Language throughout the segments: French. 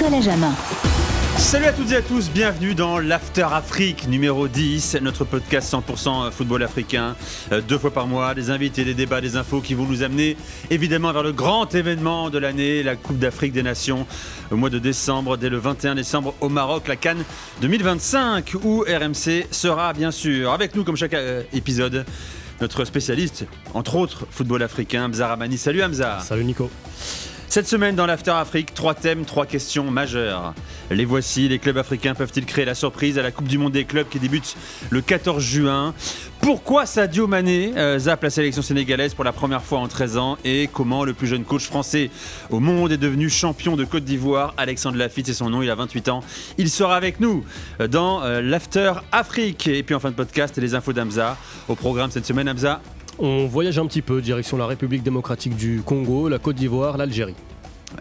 Nicolas Jamin. Salut à toutes et à tous, bienvenue dans l'After Afrique numéro 10, notre podcast 100% football africain, 2 fois par mois, des invités, des débats, des infos qui vont nous amener évidemment vers le grand événement de l'année, la Coupe d'Afrique des Nations, au mois de décembre, dès le 21 décembre au Maroc, la CAN 2025, où RMC sera bien sûr avec nous comme chaque épisode. Notre spécialiste, entre autres, football africain, Hamza Ramani. Salut Hamza. Salut Nico. Cette semaine dans l'After Afrique, 3 thèmes, 3 questions majeures. Les voici, les clubs africains peuvent-ils créer la surprise à la Coupe du Monde des clubs qui débute le 14 juin? Pourquoi Sadio Mané zappe la sélection sénégalaise pour la première fois en 13 ans? Et comment le plus jeune coach français au monde est devenu champion de Côte d'Ivoire? Alexandre Lafitte, c'est son nom, il a 28 ans. Il sera avec nous dans l'After Afrique. Et puis en fin de podcast, les infos d'Hamza. Au programme cette semaine, Hamza. On voyage un petit peu, direction la République démocratique du Congo, la Côte d'Ivoire, l'Algérie.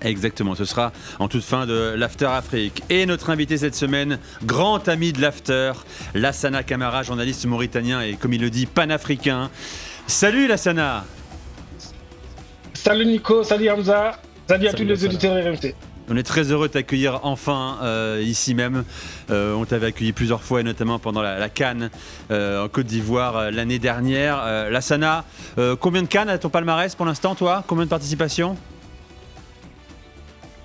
Exactement, ce sera en toute fin de l'After Afrique. Et notre invité cette semaine, grand ami de l'After, Lassana Camara, journaliste mauritanien et comme il le dit, panafricain. Salut Lassana. Salut Nico, salut Hamza, salut à tous les auditeurs RMC. On est très heureux de t'accueillir enfin ici même. On t'avait accueilli plusieurs fois et notamment pendant la CAN en Côte d'Ivoire l'année dernière. Lassana, combien de CAN à ton palmarès pour l'instant toi? Combien de participations?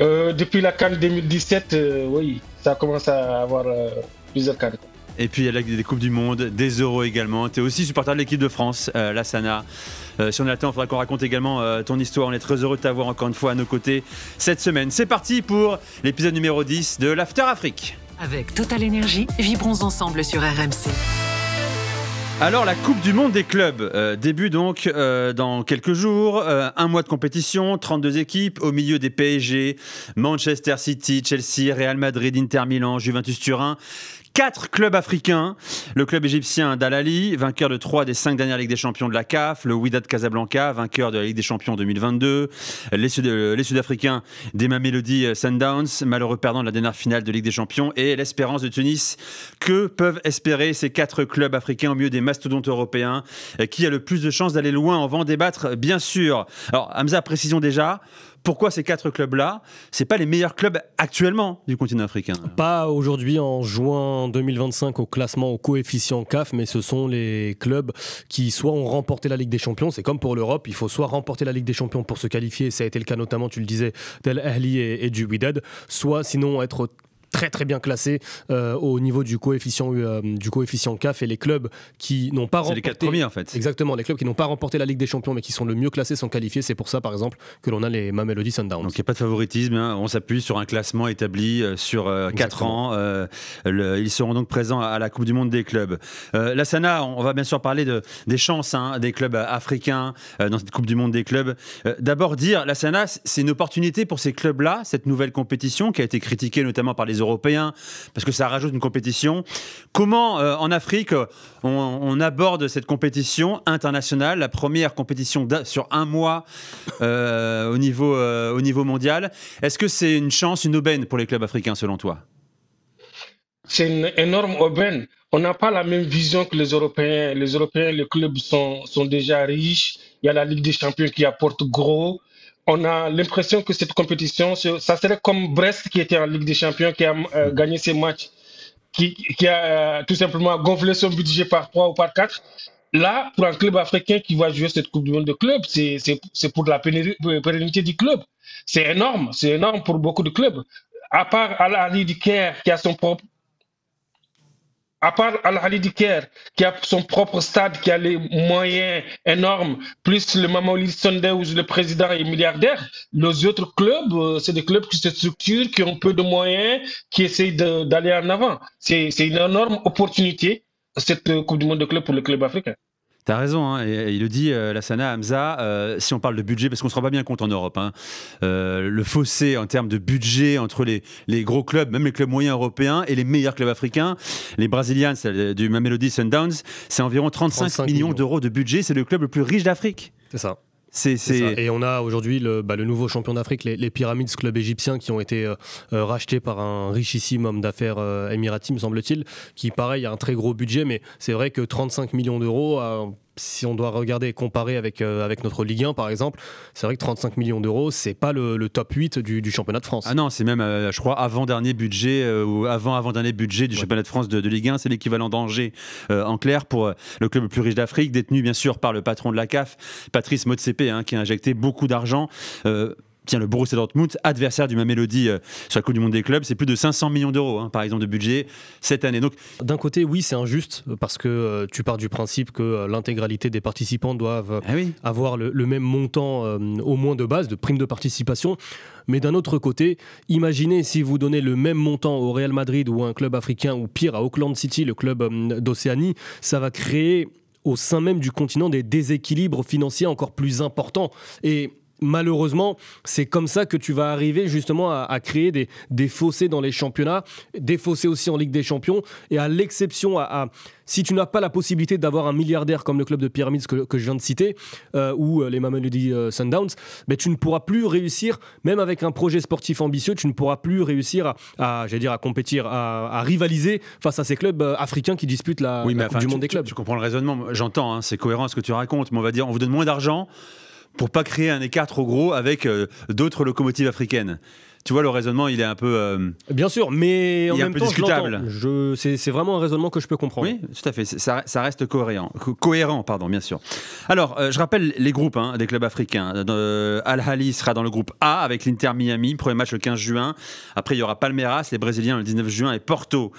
Depuis la CAN 2017, oui, ça commence à avoir plusieurs CAN. Et puis il y a des Coupes du Monde, des Euros également. Tu es aussi supporter de l'équipe de France, Lassana. Si on a le temps, il faudra qu'on raconte également ton histoire. On est très heureux de t'avoir encore une fois à nos côtés cette semaine. C'est parti pour l'épisode numéro 10 de l'After Afrique. Avec Total Energy, vibrons ensemble sur RMC. Alors la Coupe du Monde des clubs débute donc dans quelques jours, un mois de compétition, 32 équipes, au milieu des PSG, Manchester City, Chelsea, Real Madrid, Inter Milan, Juventus Turin. 4 clubs africains, le club égyptien d'Al Ahly, vainqueur de 3 des 5 dernières Ligues des Champions de la CAF, le Wydad Casablanca, vainqueur de la Ligue des Champions 2022, les Sud-Africains des Mamelodi Sundowns, malheureux perdant de la dernière finale de Ligue des Champions, et l'Espérance de Tunis. Que peuvent espérer ces 4 clubs africains au milieu des mastodontes européens? Qui a le plus de chances d'aller loin? On va en débattre, bien sûr. Alors, Hamza, précisons déjà. Pourquoi ces 4 clubs-là, c'est pas les meilleurs clubs actuellement du continent africain? Pas aujourd'hui en juin 2025 au classement au coefficient CAF, mais ce sont les clubs qui soit ont remporté la Ligue des Champions, c'est comme pour l'Europe, il faut soit remporter la Ligue des Champions pour se qualifier, ça a été le cas notamment, tu le disais, d'Al Ahly et du Wydad, soit sinon être très très bien classé au niveau du coefficient CAF, et les clubs qui n'ont pas remporté... C'est les 4 premiers en fait. Exactement, les clubs qui n'ont pas remporté la Ligue des Champions mais qui sont le mieux classés sont qualifiés. C'est pour ça par exemple que l'on a les Mamelodi Sundowns. Donc il n'y a pas de favoritisme, hein. On s'appuie sur un classement établi sur 4 ans. Ils seront donc présents à la Coupe du Monde des clubs. Lassana, on va bien sûr parler des chances des clubs africains dans cette Coupe du Monde des clubs. D'abord dire, Lassana, c'est une opportunité pour ces clubs-là, cette nouvelle compétition qui a été critiquée notamment par les Européens, parce que ça rajoute une compétition. Comment, en Afrique, on aborde cette compétition internationale, la première compétition sur un mois au niveau mondial? Est-ce que c'est une chance, une aubaine pour les clubs africains, selon toi? C'est une énorme aubaine. On n'a pas la même vision que les Européens. Les Européens, les clubs sont déjà riches. Il y a la Ligue des Champions qui apporte gros. On a l'impression que cette compétition, ça serait comme Brest qui était en Ligue des Champions, qui a gagné ses matchs, qui a tout simplement gonflé son budget par 3 ou par 4. Là, pour un club africain qui va jouer cette Coupe du Monde de clubs, c'est pour la pérennité du club. C'est énorme pour beaucoup de clubs. À part Al Ahly du Caire, qui a son propre... À part Al Ahly du Caire, qui a son propre stade, qui a les moyens énormes, plus le Mamelodi Sundowns où le président est milliardaire, les autres clubs, c'est des clubs qui se structurent, qui ont peu de moyens, qui essayent d'aller en avant. C'est une énorme opportunité, cette Coupe du Monde de clubs pour le club africain. T'as raison, hein, et il le dit, Lassana, Hamza, si on parle de budget, parce qu'on ne se rend pas bien compte en Europe, hein, le fossé en termes de budget entre les gros clubs, même les clubs moyens européens et les meilleurs clubs africains, les Brésiliens du Mamelodi Sundowns, c'est environ 35 millions d'euros de budget, c'est le club le plus riche d'Afrique. C'est ça. Et on a aujourd'hui le nouveau champion d'Afrique, les Pyramids, club égyptien, qui ont été rachetés par un richissime homme d'affaires émirati, me semble-t-il, qui pareil a un très gros budget, mais c'est vrai que 35 millions d'euros, si on doit regarder et comparer avec notre Ligue 1 par exemple, c'est vrai que 35 millions d'euros, c'est pas le top 8 du championnat de France. Ah non, c'est même, je crois, avant-dernier budget ou avant-dernier budget du championnat de France de Ligue 1. C'est l'équivalent d'Angers en clair pour le club le plus riche d'Afrique, détenu bien sûr par le patron de la CAF, Patrice Motsepe, qui a injecté beaucoup d'argent. Tiens, le Borussia Dortmund, adversaire du Mamelodi sur la Coupe du Monde des clubs, c'est plus de 500 millions d'euros, par exemple, de budget cette année. Donc, d'un côté, oui, c'est injuste parce que tu pars du principe que l'intégralité des participants doivent avoir le même montant au moins de base, de prime de participation. Mais d'un autre côté, imaginez si vous donnez le même montant au Real Madrid ou à un club africain, ou pire, à Auckland City, le club d'Océanie, ça va créer au sein même du continent des déséquilibres financiers encore plus importants. Et malheureusement, c'est comme ça que tu vas arriver justement à créer des fossés dans les championnats, des fossés aussi en Ligue des Champions. Et à l'exception, si tu n'as pas la possibilité d'avoir un milliardaire comme le club de Pyramids que je viens de citer, ou les Mamelodi Sundowns, tu ne pourras plus réussir, même avec un projet sportif ambitieux, tu ne pourras plus réussir à compétir, à rivaliser face à ces clubs africains qui disputent la Coupe du Monde des clubs. Tu comprends le raisonnement, j'entends, c'est cohérent à ce que tu racontes, mais on va dire, on vous donne moins d'argent pour pas créer un écart trop gros avec d'autres locomotives africaines. Tu vois, le raisonnement, il est un peu... Bien sûr, mais en même temps, discutable. C'est vraiment un raisonnement que je peux comprendre. Oui, tout à fait. Ça reste cohérent, bien sûr. Alors, je rappelle les groupes des clubs africains. Al-Ahly sera dans le groupe A avec l'Inter Miami, premier match le 15 juin. Après, il y aura Palmeiras, les Brésiliens, le 19 juin, et Porto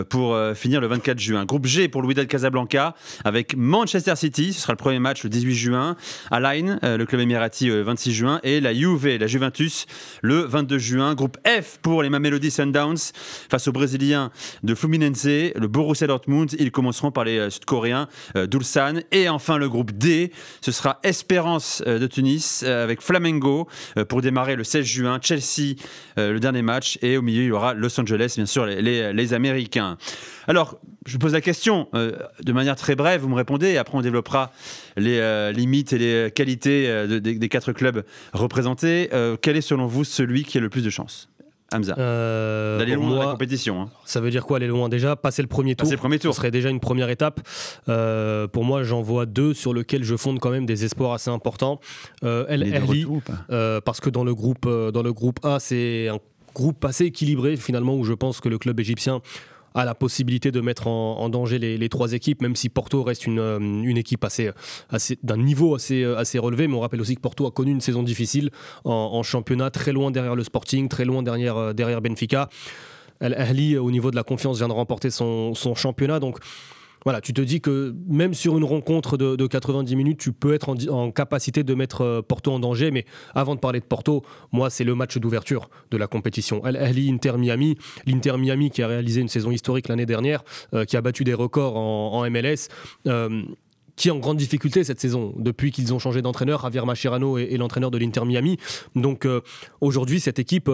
pour finir le 24 juin. Groupe G pour le Wydad Casablanca avec Manchester City, ce sera le premier match le 18 juin, Al-Ain, le club émirati, le 26 juin, et la Juventus le 22 juin. Groupe F pour les Mamelodi Sundowns face aux Brésiliens de Fluminense, le Borussia Dortmund, ils commenceront par les Sud-Coréens d'Ulsan. Et enfin le groupe D, ce sera Espérance de Tunis avec Flamengo pour démarrer le 16 juin, Chelsea le dernier match, et au milieu il y aura Los Angeles, bien sûr, les Américains. Alors, je pose la question de manière très brève, vous me répondez, et après on développera les limites et les qualités des 4 clubs représentés. Quel est selon vous celui qui a le plus de chance, Hamza, d'aller loin dans la compétition? Ça veut dire quoi, aller loin? Déjà, passer le premier tour. Ce serait déjà une première étape. Pour moi, j'en vois 2 sur lesquels je fonde quand même des espoirs assez importants. Al-Ahly, parce que dans le groupe A, c'est un groupe assez équilibré finalement, où je pense que le club égyptien a la possibilité de mettre en danger les 3 équipes, même si Porto reste une équipe d'un niveau assez relevé. Mais on rappelle aussi que Porto a connu une saison difficile en championnat, très loin derrière le Sporting, très loin derrière Benfica. Al-Ahly, au niveau de la confiance, vient de remporter son championnat. Donc voilà, tu te dis que même sur une rencontre de 90 minutes, tu peux être en capacité de mettre Porto en danger. Mais avant de parler de Porto, moi, c'est le match d'ouverture de la compétition. Al-Ahly, Inter Miami. L'Inter Miami qui a réalisé une saison historique l'année dernière, qui a battu des records en MLS. Qui est en grande difficulté cette saison, depuis qu'ils ont changé d'entraîneur. Javier Mascherano est l'entraîneur de l'Inter Miami. Donc aujourd'hui, cette équipe,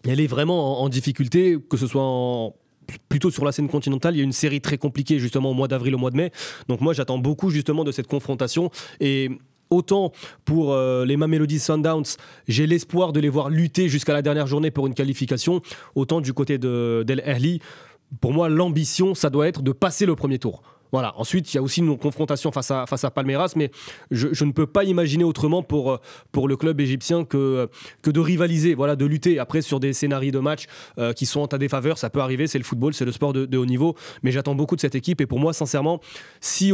elle est vraiment en difficulté, que ce soit plutôt sur la scène continentale. Il y a une série très compliquée justement au mois d'avril, au mois de mai. Donc moi j'attends beaucoup justement de cette confrontation. Et autant pour les Mamelodi Sundowns, j'ai l'espoir de les voir lutter jusqu'à la dernière journée pour une qualification. Autant du côté d'Al-Ahly, pour moi l'ambition ça doit être de passer le premier tour. Voilà. Ensuite, il y a aussi une confrontation face à Palmeiras, mais je ne peux pas imaginer autrement pour le club égyptien que de rivaliser, voilà, de lutter. Après, sur des scénarios de match qui sont en ta défaveur, ça peut arriver, c'est le football, c'est le sport de haut niveau, mais j'attends beaucoup de cette équipe. Et pour moi, sincèrement, si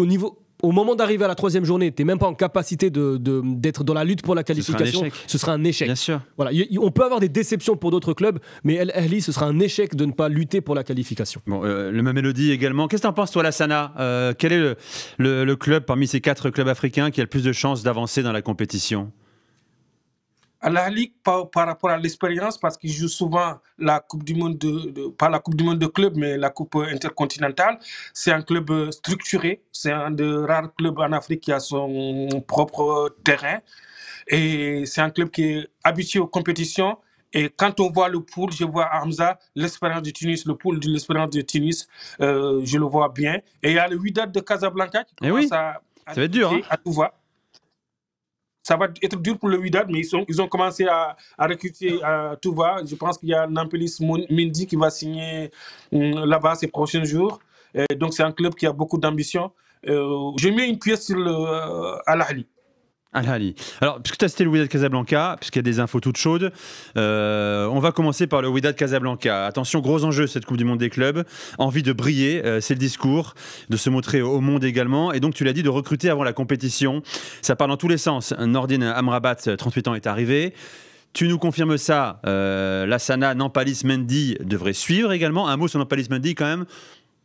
au moment d'arriver à la 3e journée, tu n'es même pas en capacité d'être dans la lutte pour la qualification, ce sera un échec. Bien sûr. Voilà. On peut avoir des déceptions pour d'autres clubs, mais Al-Ahly, ce sera un échec de ne pas lutter pour la qualification. Bon, le Mamelodi également. Qu'est-ce que tu en penses, toi, Lassana? Quel est le club parmi ces 4 clubs africains qui a le plus de chances d'avancer dans la compétition? Al-Ahly, par rapport à l'expérience, parce qu'il joue souvent la Coupe du Monde, pas la Coupe du Monde de club, mais la Coupe intercontinentale. C'est un club structuré. C'est un des rares clubs en Afrique qui a son propre terrain. Et c'est un club qui est habitué aux compétitions. Et quand on voit le pool, je vois Hamza, l'Espérance de Tunis, le pool de l'Espérance de Tunis, je le vois bien. Et il y a le Wydad de Casablanca qui commence à va être dur, à tout va. Ça va être dur pour le Wydad, mais ils ont commencé à recruter à tout va. Je pense qu'il y a Nampalys Mendy qui va signer là-bas ces prochains jours. Donc c'est un club qui a beaucoup d'ambition. J'ai mis une pièce sur Al Ahly. Al-Ahly. Alors, puisque tu as cité le Wydad Casablanca, puisqu'il y a des infos toutes chaudes, on va commencer par le Wydad Casablanca. Attention, gros enjeu cette Coupe du Monde des clubs. Envie de briller, c'est le discours, de se montrer au monde également. Et donc, tu l'as dit, de recruter avant la compétition. Ça part dans tous les sens. Nordin Amrabat, 38 ans, est arrivé. Tu nous confirmes ça. Lassana Nampalis Mendy devrait suivre également. Un mot sur Nampalis Mendy quand même.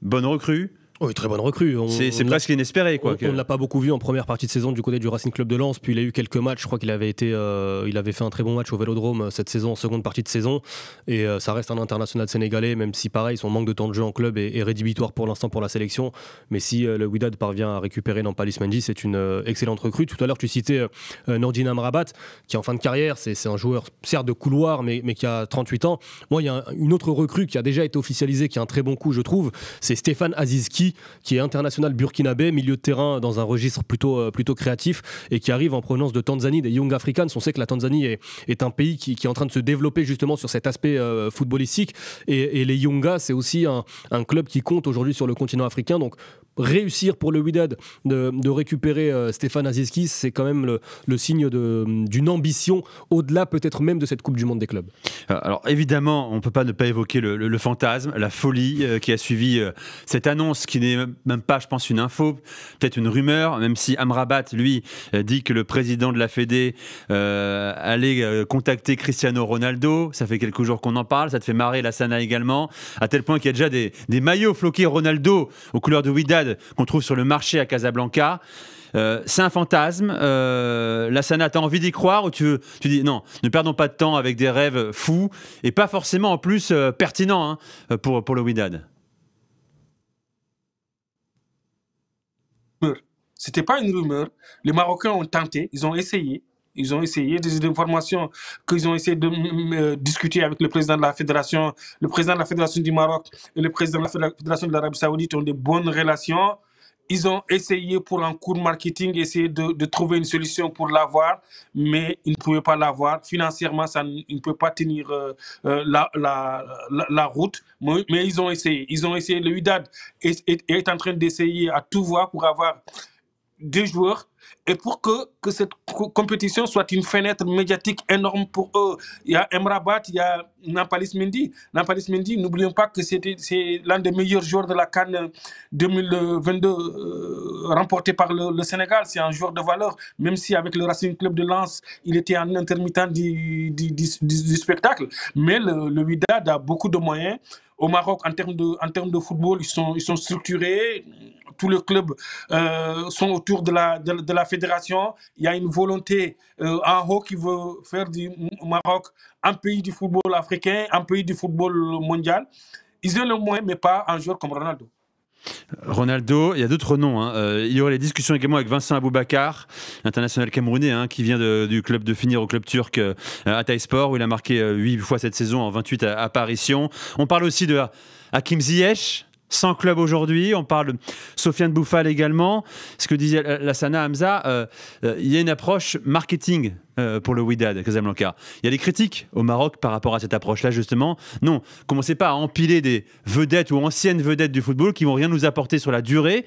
Bonne recrue. Oui, très bonne recrue. C'est presque inespéré, quoi. On ne l'a pas beaucoup vu en première partie de saison du côté du Racing Club de Lens, puis il a eu quelques matchs. Je crois qu'il avait fait un très bon match au Vélodrome cette saison, en seconde partie de saison. Et ça reste un international sénégalais, même si pareil, son manque de temps de jeu en club est rédhibitoire pour l'instant pour la sélection. Mais si le Wydad parvient à récupérer Nampalis Mendy, c'est une excellente recrue. Tout à l'heure, tu citais Nordin Amrabat, qui est en fin de carrière. C'est un joueur, certes de couloir, mais qui a 38 ans. Moi, il y a une autre recrue qui a déjà été officialisée, qui a un très bon coup, je trouve. C'est Stéphane Azizki, qui est international burkinabé, milieu de terrain dans un registre plutôt créatif et qui arrive en provenance de Tanzanie, des Young Africans. On sait que la Tanzanie est un pays qui est en train de se développer justement sur cet aspect footballistique et les Youngas, c'est aussi un club qui compte aujourd'hui sur le continent africain. Donc réussir pour le Wydad de récupérer Stéphane Azizki, c'est quand même le signe d'une ambition au-delà peut-être même de cette Coupe du Monde des clubs. Alors évidemment, on ne peut pas ne pas évoquer le fantasme, la folie qui a suivi cette annonce qui n'est même pas, je pense, une info, peut-être une rumeur, même si Amrabat, lui, dit que le président de la Fédé allait contacter Cristiano Ronaldo. Ça fait quelques jours qu'on en parle, ça te fait marrer Lassana également, à tel point qu'il y a déjà des maillots floqués Ronaldo aux couleurs de Wydad qu'on trouve sur le marché à Casablanca. C'est un fantasme. Lassana, t'as envie d'y croire ou tu dis non, ne perdons pas de temps avec des rêves fous et pas forcément en plus pertinents pour le Wydad. C'était pas une rumeur. Les Marocains ont tenté, ils ont essayé. Ils ont essayé des informations qu'ils ont essayé de discuter avec le président de la fédération. Le président de la fédération du Maroc et le président de la fédération de l'Arabie Saoudite ont de bonnes relations. Ils ont essayé pour un cours marketing, essayer de trouver une solution pour l'avoir, mais ils ne pouvaient pas l'avoir. Financièrement, ils ne peuvent pas tenir la route, mais ils ont essayé. Ils ont essayé. Le Wydad est en train d'essayer à tout voir pour avoir des joueurs et pour que cette compétition soit une fenêtre médiatique énorme pour eux. Il y a Amrabat, il y a Nampalis Mendy. Nampalis Mendy, n'oublions pas que c'est l'un des meilleurs joueurs de la CAN 2022 remporté par le Sénégal. C'est un joueur de valeur, même si avec le Racing Club de Lens, il était un intermittent du spectacle. Mais le Wydad a beaucoup de moyens. Au Maroc, en termes de football, ils sont structurés. Tous les clubs sont autour de la fédération. Il y a une volonté en haut qui veut faire du Maroc un pays du football africain, un pays du football mondial. Ils ont le moyen, mais pas un joueur comme Ronaldo. Ronaldo, il y a d'autres noms. Il y aurait les discussions également avec Vincent Aboubakar, international camerounais, qui vient du club de finir au club turc Hatayspor, où il a marqué 8 fois cette saison en 28 apparitions. On parle aussi de Hakim Ziyech, sans club aujourd'hui. On parle de Sofiane Bouffal également. Ce que disait Lassana Hamza, il y a une approche marketing pour le Wydad Casablanca. Il y a des critiques au Maroc par rapport à cette approche-là, justement. Non, commencez pas à empiler des vedettes ou anciennes vedettes du football qui vont rien nous apporter sur la durée.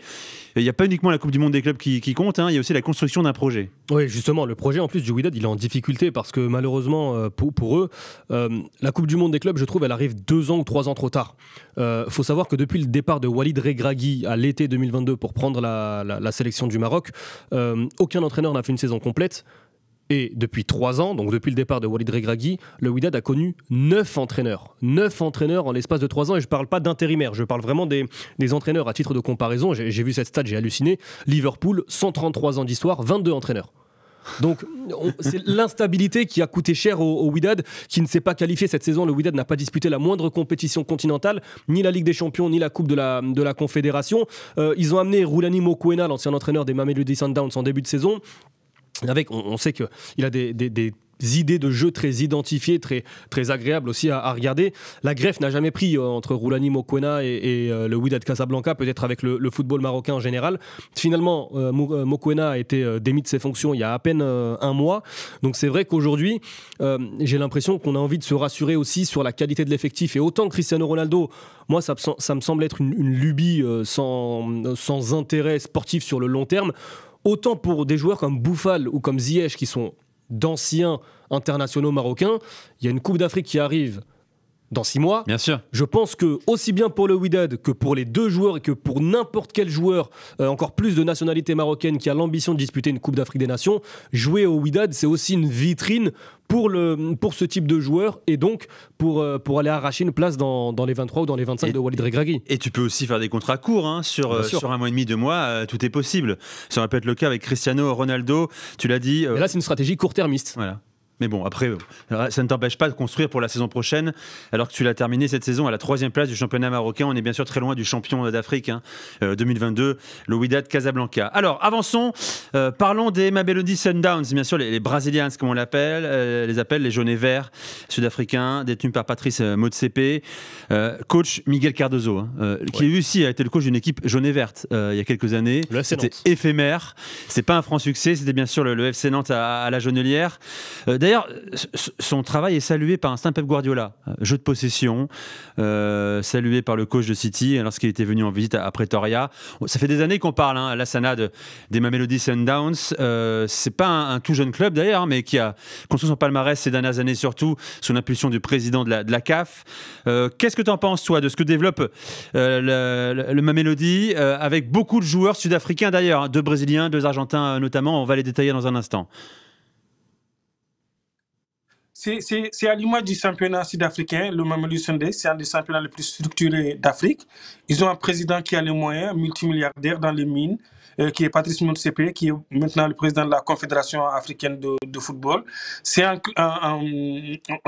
Il n'y a pas uniquement la Coupe du Monde des clubs qui compte, il y a aussi la construction d'un projet. Oui, justement, le projet en plus du Wydad, il est en difficulté parce que malheureusement pour eux, la Coupe du Monde des clubs, je trouve, elle arrive 2 ans ou 3 ans trop tard. Faut savoir que depuis le départ de Walid Regragui à l'été 2022 pour prendre la sélection du Maroc, aucun entraîneur n'a fait une saison complète. Et depuis 3 ans, donc depuis le départ de Walid Regragui, le Wydad a connu 9 entraîneurs. 9 entraîneurs en l'espace de 3 ans, et je ne parle pas d'intérimaires, je parle vraiment des entraîneurs. À titre de comparaison, j'ai vu cette stat, j'ai halluciné. Liverpool, 133 ans d'histoire, 22 entraîneurs. Donc c'est l'instabilité qui a coûté cher au Wydad, qui ne s'est pas qualifié cette saison. Le Wydad n'a pas disputé la moindre compétition continentale, ni la Ligue des Champions, ni la Coupe de la Confédération. Ils ont amené Roulani Mokoena, l'ancien entraîneur des Mamelodi Sundowns, en début de saison. On sait qu'il a des idées de jeu très identifiées, très agréables aussi à regarder. La greffe n'a jamais pris entre Roulani Mokoena et le Wydad Casablanca, peut-être avec le football marocain en général. Finalement, Mokoena a été démis de ses fonctions il y a à peine un mois. Donc c'est vrai qu'aujourd'hui, j'ai l'impression qu'on a envie de se rassurer aussi sur la qualité de l'effectif. Et autant Cristiano Ronaldo, moi ça me semble être une lubie sans intérêt sportif sur le long terme, autant pour des joueurs comme Boufal ou comme Ziyech qui sont d'anciens internationaux marocains, il y a une Coupe d'Afrique qui arrive dans 6 mois. Bien sûr. Je pense que aussi bien pour le Wydad que pour les deux joueurs et que pour n'importe quel joueur, encore plus de nationalité marocaine qui a l'ambition de disputer une Coupe d'Afrique des Nations, jouer au Wydad, c'est aussi une vitrine pour ce type de joueur et donc pour aller arracher une place dans les 23 ou dans les 25 de Walid Regragui. Et tu peux aussi faire des contrats courts sur 1 mois et demi, 2 mois, tout est possible. Ça aurait pu être le cas avec Cristiano Ronaldo, tu l'as dit. Et là, c'est une stratégie court-termiste. Voilà. Mais bon, après, ça ne t'empêche pas de construire pour la saison prochaine, alors que tu l'as terminé cette saison à la 3e place du championnat marocain. On est bien sûr très loin du champion d'Afrique 2022, le Wydad Casablanca. Alors, avançons, parlons des Mamelodi Sundowns, bien sûr, les Brasilians, comme on les appelle, les jaunes et verts sud-africains, détenus par Patrice Motsepe. Coach Miguel Cardozo, qui lui aussi a été le coach d'une équipe jaune et verte il y a quelques années. C'était éphémère, c'est pas un franc succès, c'était bien sûr le FC Nantes à la Jonelière. D'ailleurs, son travail est salué par un certain Pep Guardiola. Jeu de possession, salué par le coach de City lorsqu'il était venu en visite à Pretoria. Ça fait des années qu'on parle, à l'Assana des Mamelodi Sundowns. C'est pas un tout jeune club d'ailleurs, mais qui a construit son palmarès ces dernières années, surtout sous l'impulsion du président de la CAF. Qu'est-ce que tu en penses, toi, de ce que développe le Mamelodi, avec beaucoup de joueurs sud-africains d'ailleurs, 2 Brésiliens, 2 Argentins notamment, on va les détailler dans un instant. C'est à l'image du championnat sud-africain, le Mamelodi Sundowns, c'est un des championnats les plus structurés d'Afrique. Ils ont un président qui a les moyens, multimilliardaire dans les mines, qui est Patrice Motsepe, qui est maintenant le président de la Confédération africaine de football. Il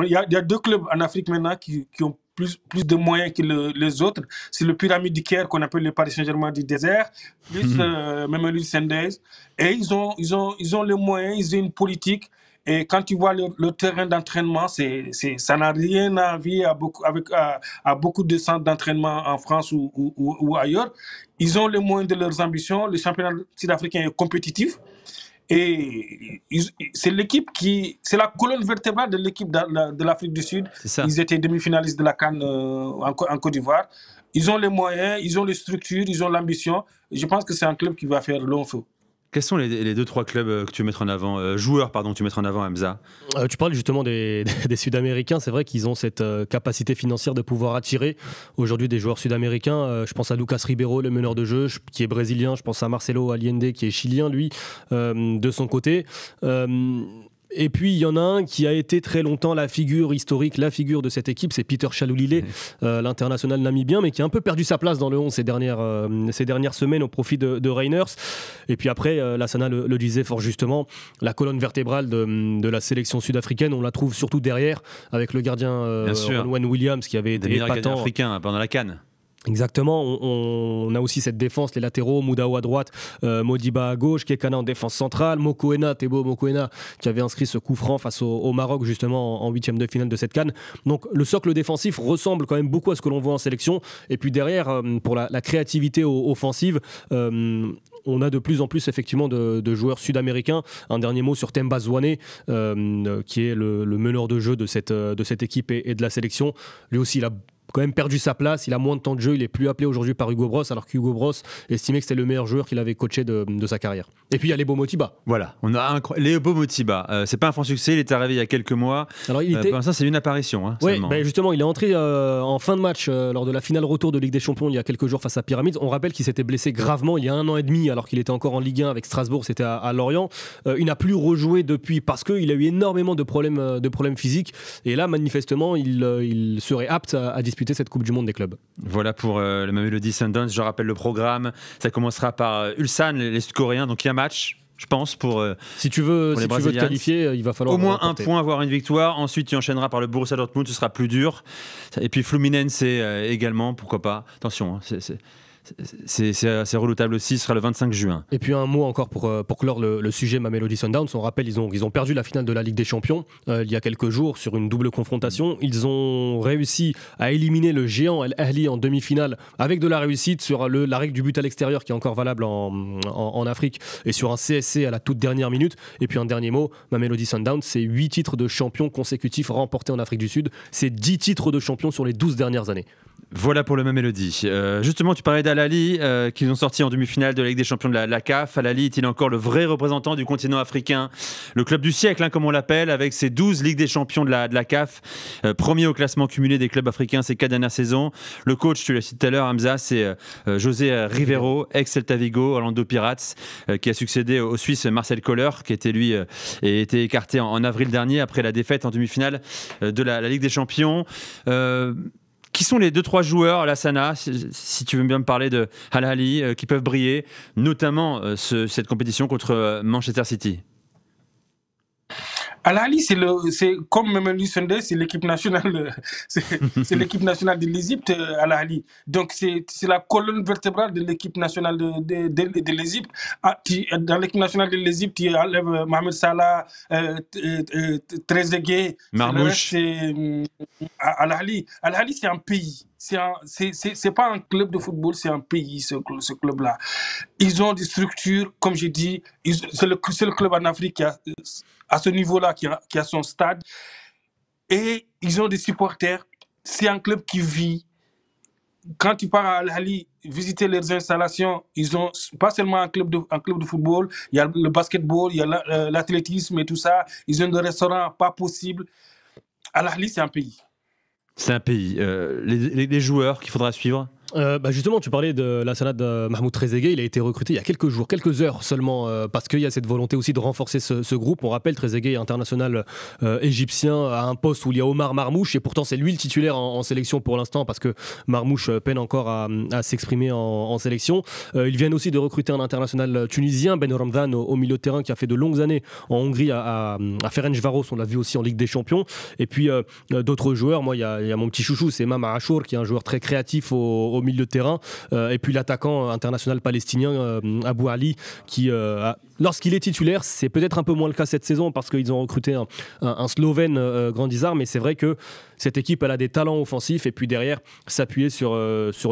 y a 2 clubs en Afrique maintenant qui ont plus de moyens que les autres. C'est le Pyramide du Caire qu'on appelle le Paris Saint-Germain du désert, plus Mamelodi Sundowns. Et ils ont les moyens, ils ont une politique. Et quand tu vois le terrain d'entraînement, ça n'a rien à voir à beaucoup de centres d'entraînement en France ou ailleurs. Ils ont les moyens de leurs ambitions. Le championnat sud-africain est compétitif. Et c'est la colonne vertébrale de l'équipe de l'Afrique du Sud. Ils étaient demi-finalistes de la CAN en Côte d'Ivoire. Ils ont les moyens, ils ont les structures, ils ont l'ambition. Je pense que c'est un club qui va faire long feu. Quels sont les 2-3 clubs que tu veux mettre en avant, joueurs pardon, que tu veux mettre en avant, Hamza? Tu parles justement des Sud-Américains. C'est vrai qu'ils ont cette capacité financière de pouvoir attirer aujourd'hui des joueurs sud-américains. Je pense à Lucas Ribeiro, le meneur de jeu, qui est brésilien. Je pense à Marcelo Allende, qui est chilien, lui, de son côté. Et puis il y en a un qui a été très longtemps la figure historique, la figure de cette équipe, c'est Peter Chalulile, l'international namibien, mais qui a un peu perdu sa place dans le 11 ces dernières semaines au profit de Reiners. Et puis après, Lassana le disait fort justement, la colonne vertébrale de la sélection sud-africaine, on la trouve surtout derrière, avec le gardien Ronwen Williams qui avait été épatant africain pendant la CAN. Exactement, on a aussi cette défense, les latéraux, Moudao à droite, Modiba à gauche, Kekana en défense centrale, Tebo Mokoena qui avait inscrit ce coup franc face au Maroc justement en 8e de finale de cette CAN. Donc le socle défensif ressemble quand même beaucoup à ce que l'on voit en sélection. Et puis derrière, pour la créativité offensive, on a de plus en plus effectivement de joueurs sud-américains. Un dernier mot sur Themba Zwane, qui est le meneur de jeu de cette équipe et de la sélection. Lui aussi, il a quand même perdu sa place, il a moins de temps de jeu, il est plus appelé aujourd'hui par Hugo Bross, alors qu'Hugo Bross estimait que c'était le meilleur joueur qu'il avait coaché de sa carrière. Et puis il y a Lebo Motiba. Voilà, on a Lebo Motiba. C'est pas un franc succès, il était arrivé il y a quelques mois. Alors ça c'est une apparition. Oui, justement, il est entré en fin de match lors de la finale retour de Ligue des Champions il y a quelques jours face à Pyramids. On rappelle qu'il s'était blessé gravement il y a 1 an et demi, alors qu'il était encore en Ligue 1 avec Strasbourg, c'était à Lorient. Il n'a plus rejoué depuis parce qu'il a eu énormément de problèmes physiques. Et là, manifestement, il serait apte à disputer cette Coupe du Monde des clubs. Voilà pour le Mamelodi Sundowns. Je rappelle le programme. Ça commencera par Ulsan, les Sud-Coréens. Donc il y a un match, je pense, pour si tu veux te qualifier, il va falloir au moins remporter. Un point, voire une victoire. Ensuite, tu enchaîneras par le Borussia Dortmund, ce sera plus dur. Et puis Fluminense également, pourquoi pas. Attention, c'est redoutable aussi, ce sera le 25 juin. Et puis un mot encore pour clore le sujet Mamelody Sundowns. On rappelle, ils ont perdu la finale de la Ligue des Champions il y a quelques jours sur une double confrontation. Ils ont réussi à éliminer le géant Al Ahly en demi-finale avec de la réussite sur la règle du but à l'extérieur qui est encore valable en Afrique et sur un CSC à la toute dernière minute. Et puis un dernier mot, Mamelody Sundowns, c'est 8 titres de champion consécutifs remportés en Afrique du Sud. C'est 10 titres de champion sur les 12 dernières années. Voilà pour le Mamelody. Justement, tu parlais d'Al Ahly, qu'ils ont sorti en demi-finale de la Ligue des Champions de la CAF. Al Ahly est-il encore le vrai représentant du continent africain? Le club du siècle, comme on l'appelle, avec ses 12 Ligues des Champions de la CAF. Premier au classement cumulé des clubs africains ces 4 dernières saisons. Le coach, tu l'as cité tout à l'heure, Hamza, c'est José Rivero, ex-Celta Vigo, Orlando Pirates, qui a succédé au Suisse Marcel Koller, qui était lui été écarté en avril dernier après la défaite en demi-finale de la Ligue des Champions. Qui sont les 2-3 joueurs, Lassana, si tu veux bien me parler de Al Ahly, qui peuvent briller, notamment cette compétition contre Manchester City? Al Ahly, c'est comme Mamelody Sundowns, c'est l'équipe nationale, c'est l'équipe nationale de l'Égypte, Al Ahly. Donc c'est la colonne vertébrale de l'équipe nationale de l'Égypte. Dans l'équipe nationale de l'Égypte, il y a Mohamed Salah, Trezeguet, Marmouche. Al Ahly. Al Ahly, c'est un pays. C'est pas un club de football, c'est un pays, ce club-là. Ils ont des structures, comme j'ai dit, c'est le club en Afrique qui à ce niveau-là, qui a son stade. Et ils ont des supporters. C'est un club qui vit. Quand tu pars à Al Ahly, visiter leurs installations, ils ont pas seulement un club de football, il y a le basketball, il y a l'athlétisme et tout ça. Ils ont des restaurants pas possibles. Al Ahly, c'est un pays. C'est un pays. Les joueurs qu'il faudra suivre? Justement, tu parlais de la salade de Mahmoud Trezeguet. Il a été recruté il y a quelques jours, quelques heures seulement, parce qu'il y a cette volonté aussi de renforcer ce groupe. On rappelle, Trezeguet est international égyptien à un poste où il y a Omar Marmouche, et pourtant c'est lui le titulaire en sélection pour l'instant, parce que Marmouche peine encore à s'exprimer en sélection. Ils viennent aussi de recruter un international tunisien, Ben Ramdan, au milieu de terrain, qui a fait de longues années en Hongrie à Ferencváros. On l'a vu aussi en Ligue des Champions. Et puis d'autres joueurs. Moi, il y a mon petit chouchou, c'est Mama Achour, qui est un joueur très créatif au milieu de terrain, et puis l'attaquant international palestinien Abou Ali, qui lorsqu'il est titulaire, c'est peut-être un peu moins le cas cette saison parce qu'ils ont recruté un Slovène grandissard, mais c'est vrai que cette équipe, elle a des talents offensifs, et puis derrière s'appuyer sur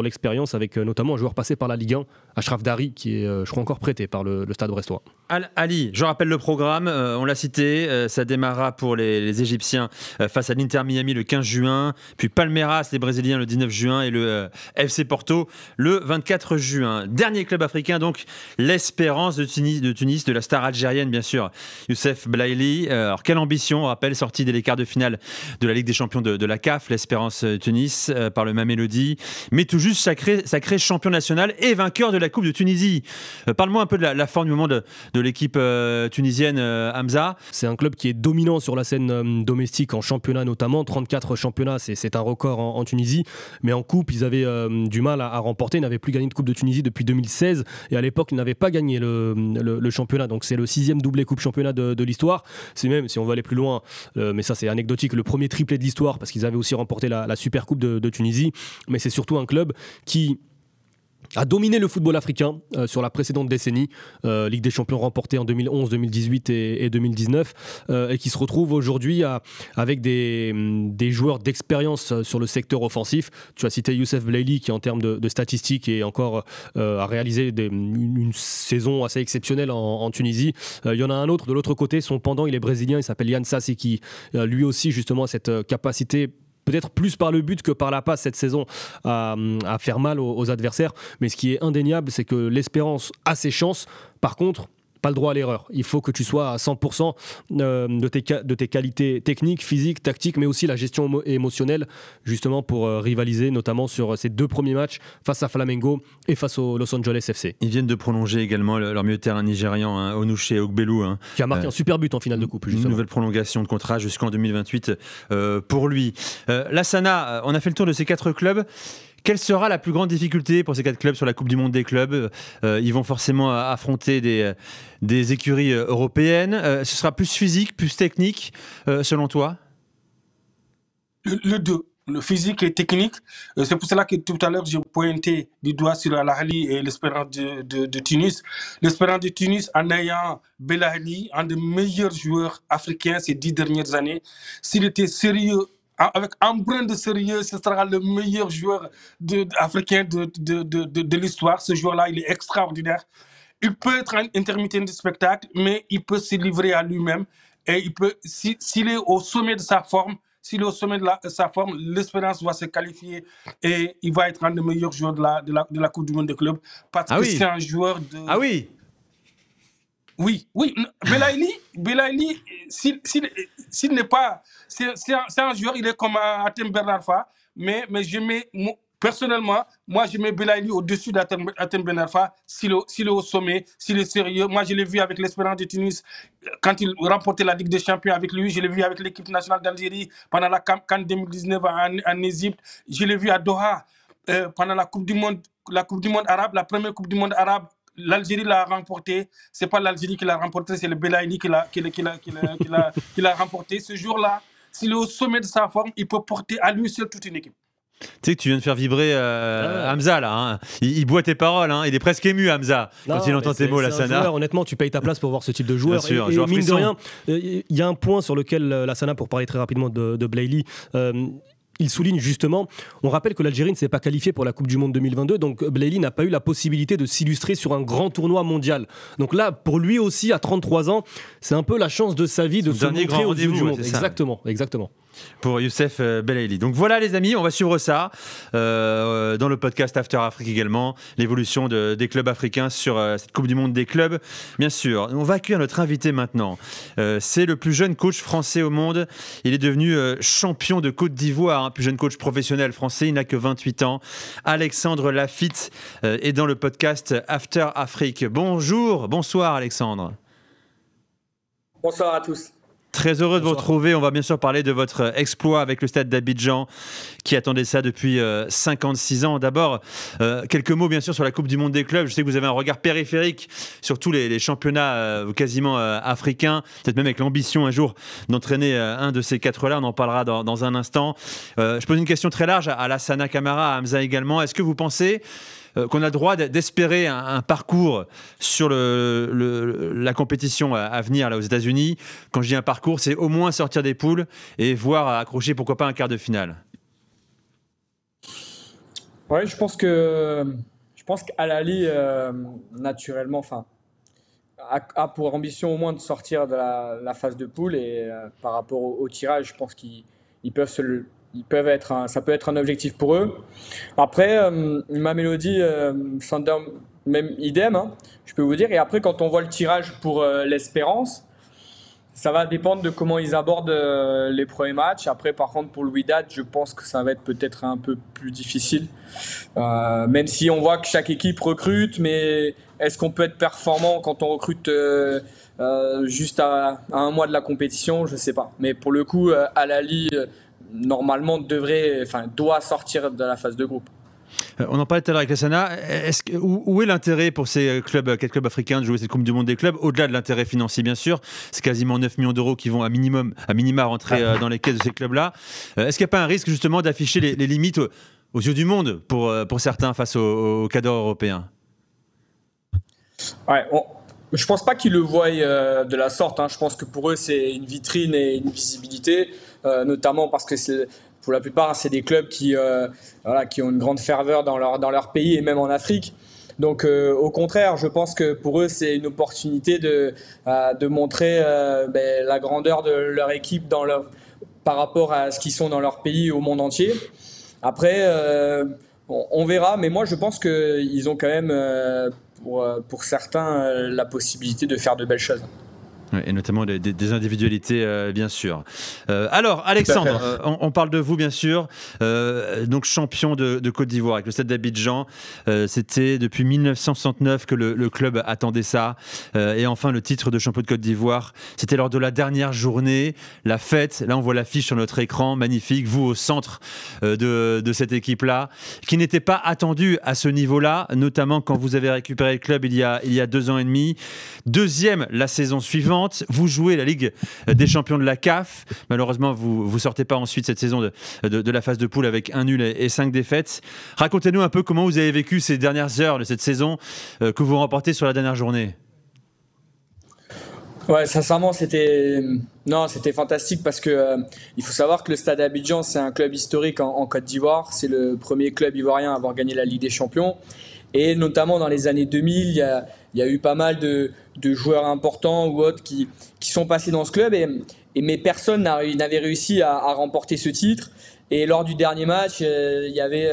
l'expérience avec notamment un joueur passé par la Ligue 1, Achraf Dari, qui est je crois encore prêté par le Stade Brestois. Al Ahly, je rappelle le programme, on l'a cité, ça démarrera pour les Égyptiens face à l'Inter Miami le 15 juin, puis Palmeiras, les Brésiliens, le 19 juin, et le FC Porto le 24 juin. Dernier club africain, donc l'Espérance de Tunis, de la star algérienne bien sûr, Youssef Blaili. Alors quelle ambition, on rappelle, sortie dès les quarts de finale de la Ligue des Champions de la CAF, l'Espérance Tunis, par le Mamelody, mais tout juste sacré champion national et vainqueur de la Coupe de Tunisie. Parle-moi un peu de la forme du moment de l'équipe tunisienne, Hamza. C'est un club qui est dominant sur la scène domestique, en championnat notamment, 34 championnats, c'est un record en Tunisie, mais en coupe, ils avaient du mal à remporter, ils n'avaient plus gagné de Coupe de Tunisie depuis 2016, et à l'époque, ils n'avaient pas gagné le championnat, donc c'est le 6e doublé Coupe Championnat de l'histoire. C'est même, si on veut aller plus loin, mais ça c'est anecdotique, le premier triplé de l'histoire, parce qu'ils avaient aussi remporté la Super Coupe de Tunisie, mais c'est surtout un club qui a dominé le football africain sur la précédente décennie, Ligue des Champions remportée en 2011, 2018 et 2019, et qui se retrouve aujourd'hui avec des joueurs d'expérience sur le secteur offensif. Tu as cité Youssef Blaili, qui en termes de statistiques et encore a réalisé une saison assez exceptionnelle en Tunisie. Il y en a un autre de l'autre côté, son pendant, il est brésilien, il s'appelle Yann Sassi, qui lui aussi justement a cette capacité, peut-être plus par le but que par la passe cette saison, à faire mal aux adversaires. Mais ce qui est indéniable, c'est que l'Espérance a ses chances. Par contre, pas le droit à l'erreur. Il faut que tu sois à 100% de tes qualités techniques, physiques, tactiques, mais aussi la gestion émotionnelle, justement pour rivaliser, notamment sur ces 2 premiers matchs face à Flamengo et face au Los Angeles FC. Ils viennent de prolonger également leur milieu de terrain nigérian, Onouché Ogbelou. Qui a marqué un super but en finale de coupe, justement. Une nouvelle prolongation de contrat jusqu'en 2028 pour lui. Lassana, on a fait le tour de ces 4 clubs. Quelle sera la plus grande difficulté pour ces 4 clubs sur la Coupe du Monde des clubs? Ils vont forcément affronter des écuries européennes. Ce sera plus physique, plus technique, selon toi? Le 2. le physique et technique. C'est pour cela que tout à l'heure, j'ai pointé du doigt sur Al Ahly et l'Espérance de Tunis. L'Espérance de Tunis, en ayant Belahli, un des meilleurs joueurs africains ces 10 dernières années, s'il était sérieux, avec un brin de sérieux, ce sera le meilleur joueur africain de l'histoire. Ce joueur-là, il est extraordinaire. Il peut être un intermittent du spectacle, mais il peut se livrer à lui-même. Et il peut, s'il est au sommet de sa forme, l'Espérance va se qualifier et il va être un des meilleurs joueurs de la Coupe du Monde des clubs. Parce que c'est un joueur de... Ah oui. Oui. Belahli, s'il n'est pas... C'est un joueur, il est comme Hatem Ben Arfa, mais je mets... Personnellement, moi, je mets Belahli au-dessus d'Hatem Ben Arfa, s'il est au sommet, s'il est sérieux. Moi, je l'ai vu avec l'Espérance de Tunis quand il remportait la Ligue des Champions avec lui. Je l'ai vu avec l'équipe nationale d'Algérie pendant la CAN 2019 en Égypte. Je l'ai vu à Doha pendant la Coupe du Monde arabe, la première Coupe du Monde arabe. L'Algérie l'a remporté. C'est pas l'Algérie qui l'a remporté, c'est le Belahli qui l'a remporté. Ce jour-là, s'il est au sommet de sa forme, il peut porter à lui seul toute une équipe. Tu sais que tu viens de faire vibrer Hamza là. Hein. Il boit tes paroles. Hein. Il est presque ému, Hamza, quand il entend tes mots, Lassana. Honnêtement, tu payes ta place pour voir ce type de joueur. Bien sûr, et mine de rien, il y a un point sur lequel Lassana, pour parler très rapidement de Belahli, il souligne justement, on rappelle que l'Algérie ne s'est pas qualifiée pour la Coupe du Monde 2022, donc Belahli n'a pas eu la possibilité de s'illustrer sur un grand tournoi mondial. Donc là, pour lui aussi, à 33 ans, c'est un peu la chance de sa vie de se montrer aux yeux du monde. Exactement. Pour Youssef Belahli. Donc voilà les amis, on va suivre ça dans le podcast After Afrique également, l'évolution des clubs africains sur cette Coupe du Monde des clubs. Bien sûr, on va accueillir notre invité maintenant. C'est le plus jeune coach français au monde. Il est devenu champion de Côte d'Ivoire, plus jeune coach professionnel français, il n'a que 28 ans. Alexandre Lafitte est dans le podcast After Afrique. Bonsoir Alexandre. Bonsoir à tous. Très heureux de vous retrouver. On va bien sûr parler de votre exploit avec le Stade d'Abidjan qui attendait ça depuis 56 ans. D'abord, quelques mots bien sûr sur la Coupe du Monde des clubs. Je sais que vous avez un regard périphérique sur tous les championnats quasiment africains, peut-être même avec l'ambition un jour d'entraîner un de ces quatre-là. On en parlera dans un instant. Je pose une question très large à Lassana Camara, à Hamza également. Est-ce que vous pensez qu'on a le droit d'espérer un parcours sur la compétition à venir là, aux États-Unis? Quand je dis un parcours, c'est au moins sortir des poules et voir accrocher pourquoi pas un quart de finale. Ouais, je pense qu'Al Ahly naturellement, a pour ambition au moins de sortir de la phase de poule et par rapport au tirage, je pense qu'ils peuvent être ça peut être un objectif pour eux. Après, Mamelodi, Sander, même idem, hein, je peux vous dire. Et après, quand on voit le tirage pour l'Espérance, ça va dépendre de comment ils abordent les premiers matchs. Après, par contre, pour le Wydad, je pense que ça va être peut-être un peu plus difficile. Même si on voit que chaque équipe recrute, mais est-ce qu'on peut être performant quand on recrute juste à un mois de la compétition? Je ne sais pas. Mais pour le coup, Al Ahly normalement doit sortir de la phase de groupe. On en parlait tout à l'heure avec Lassana. Où est l'intérêt pour ces quatre clubs africains de jouer cette Coupe du Monde des clubs, au-delà de l'intérêt financier bien sûr? C'est quasiment 9 millions d'euros qui vont à minima rentrer dans les caisses de ces clubs-là. Est-ce qu'il n'y a pas un risque justement d'afficher les limites aux yeux du monde pour certains face aux cadres européens? Ouais, je ne pense pas qu'ils le voient de la sorte. Hein. Je pense que pour eux, c'est une vitrine et une visibilité, notamment parce que pour la plupart, c'est des clubs qui ont une grande ferveur dans leur pays et même en Afrique. Donc, au contraire, je pense que pour eux, c'est une opportunité de montrer la grandeur de leur équipe par rapport à ce qu'ils sont dans leur pays au monde entier. Après, on verra, mais moi, je pense qu'ils ont quand même, pour certains, la possibilité de faire de belles choses. Et notamment des individualités, bien sûr. Alors, Alexandre, on parle de vous, bien sûr. Donc, champion de Côte d'Ivoire avec le Stade d'Abidjan. C'était depuis 1969 que le club attendait ça. Et enfin, le titre de champion de Côte d'Ivoire, c'était lors de la dernière journée, la fête. Là, on voit l'affiche sur notre écran, magnifique. Vous au centre de cette équipe-là, qui n'était pas attendue à ce niveau-là, notamment quand vous avez récupéré le club il y a 2 ans et demi. Deuxième la saison suivante. suivante, vous jouez la Ligue des champions de la CAF. Malheureusement, vous sortez pas ensuite cette saison de la phase de poule avec un nul et 5 défaites. Racontez-nous un peu comment vous avez vécu ces dernières heures de cette saison que vous remportez sur la dernière journée. Ouais, sincèrement, c'était fantastique parce que il faut savoir que le Stade Abidjan, c'est un club historique en Côte d'Ivoire. C'est le premier club ivoirien à avoir gagné la Ligue des Champions. Et notamment dans les années 2000, il y a eu pas mal de joueurs importants ou autres qui sont passés dans ce club. Mais personne n'avait réussi à remporter ce titre. Et lors du dernier match, il y avait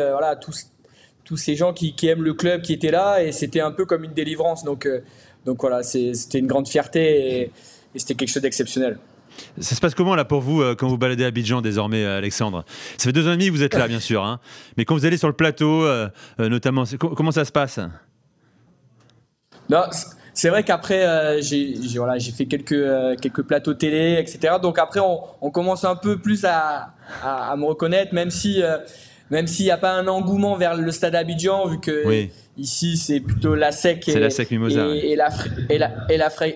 tous ces gens qui aiment le club qui étaient là. Et c'était un peu comme une délivrance. Donc voilà, c'était une grande fierté et c'était quelque chose d'exceptionnel. Ça se passe comment là pour vous quand vous baladez à Abidjan désormais, Alexandre? Ça fait 2 ans et demi que vous êtes là, bien sûr, hein. Mais quand vous allez sur le plateau, notamment, comment ça se passe? Non, c'est vrai qu'après, j'ai fait quelques plateaux télé, etc. Donc après, on commence un peu plus à me reconnaître, même s'il n'y a pas un engouement vers le Stade Abidjan, vu que oui. Ici c'est plutôt la SEC et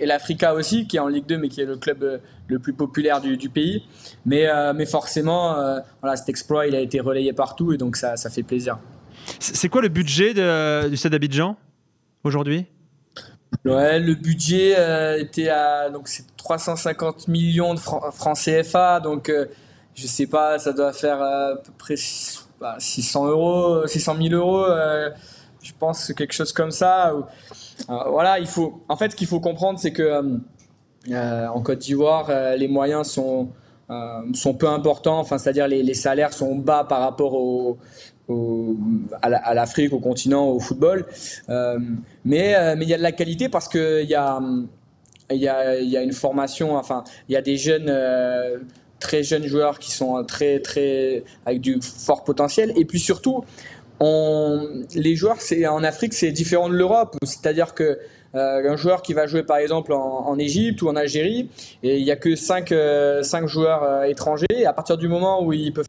l'Africa aussi, qui est en Ligue 2, mais qui est le club le plus populaire du pays. Mais forcément, cet exploit, il a été relayé partout, et donc ça fait plaisir. C'est quoi le budget du Stade Abidjan aujourd'hui? Ouais, le budget était donc c'est 350 millions de francs CFA, donc je sais pas, ça doit faire à peu près 600 000 euros, je pense, quelque chose comme ça. Voilà, ce qu'il faut comprendre, c'est que en Côte d'Ivoire, les moyens sont peu importants, enfin, c'est-à-dire les salaires sont bas par rapport à l'Afrique, au continent, au football. Mais il y a de la qualité parce qu'il y a une formation, enfin, il y a des jeunes, très jeunes joueurs qui sont très avec du fort potentiel. Et puis surtout, les joueurs en Afrique, c'est différent de l'Europe. C'est-à-dire que un joueur qui va jouer par exemple en Égypte ou en Algérie, et il n'y a que 5 joueurs étrangers. Et à partir du moment où il peut faire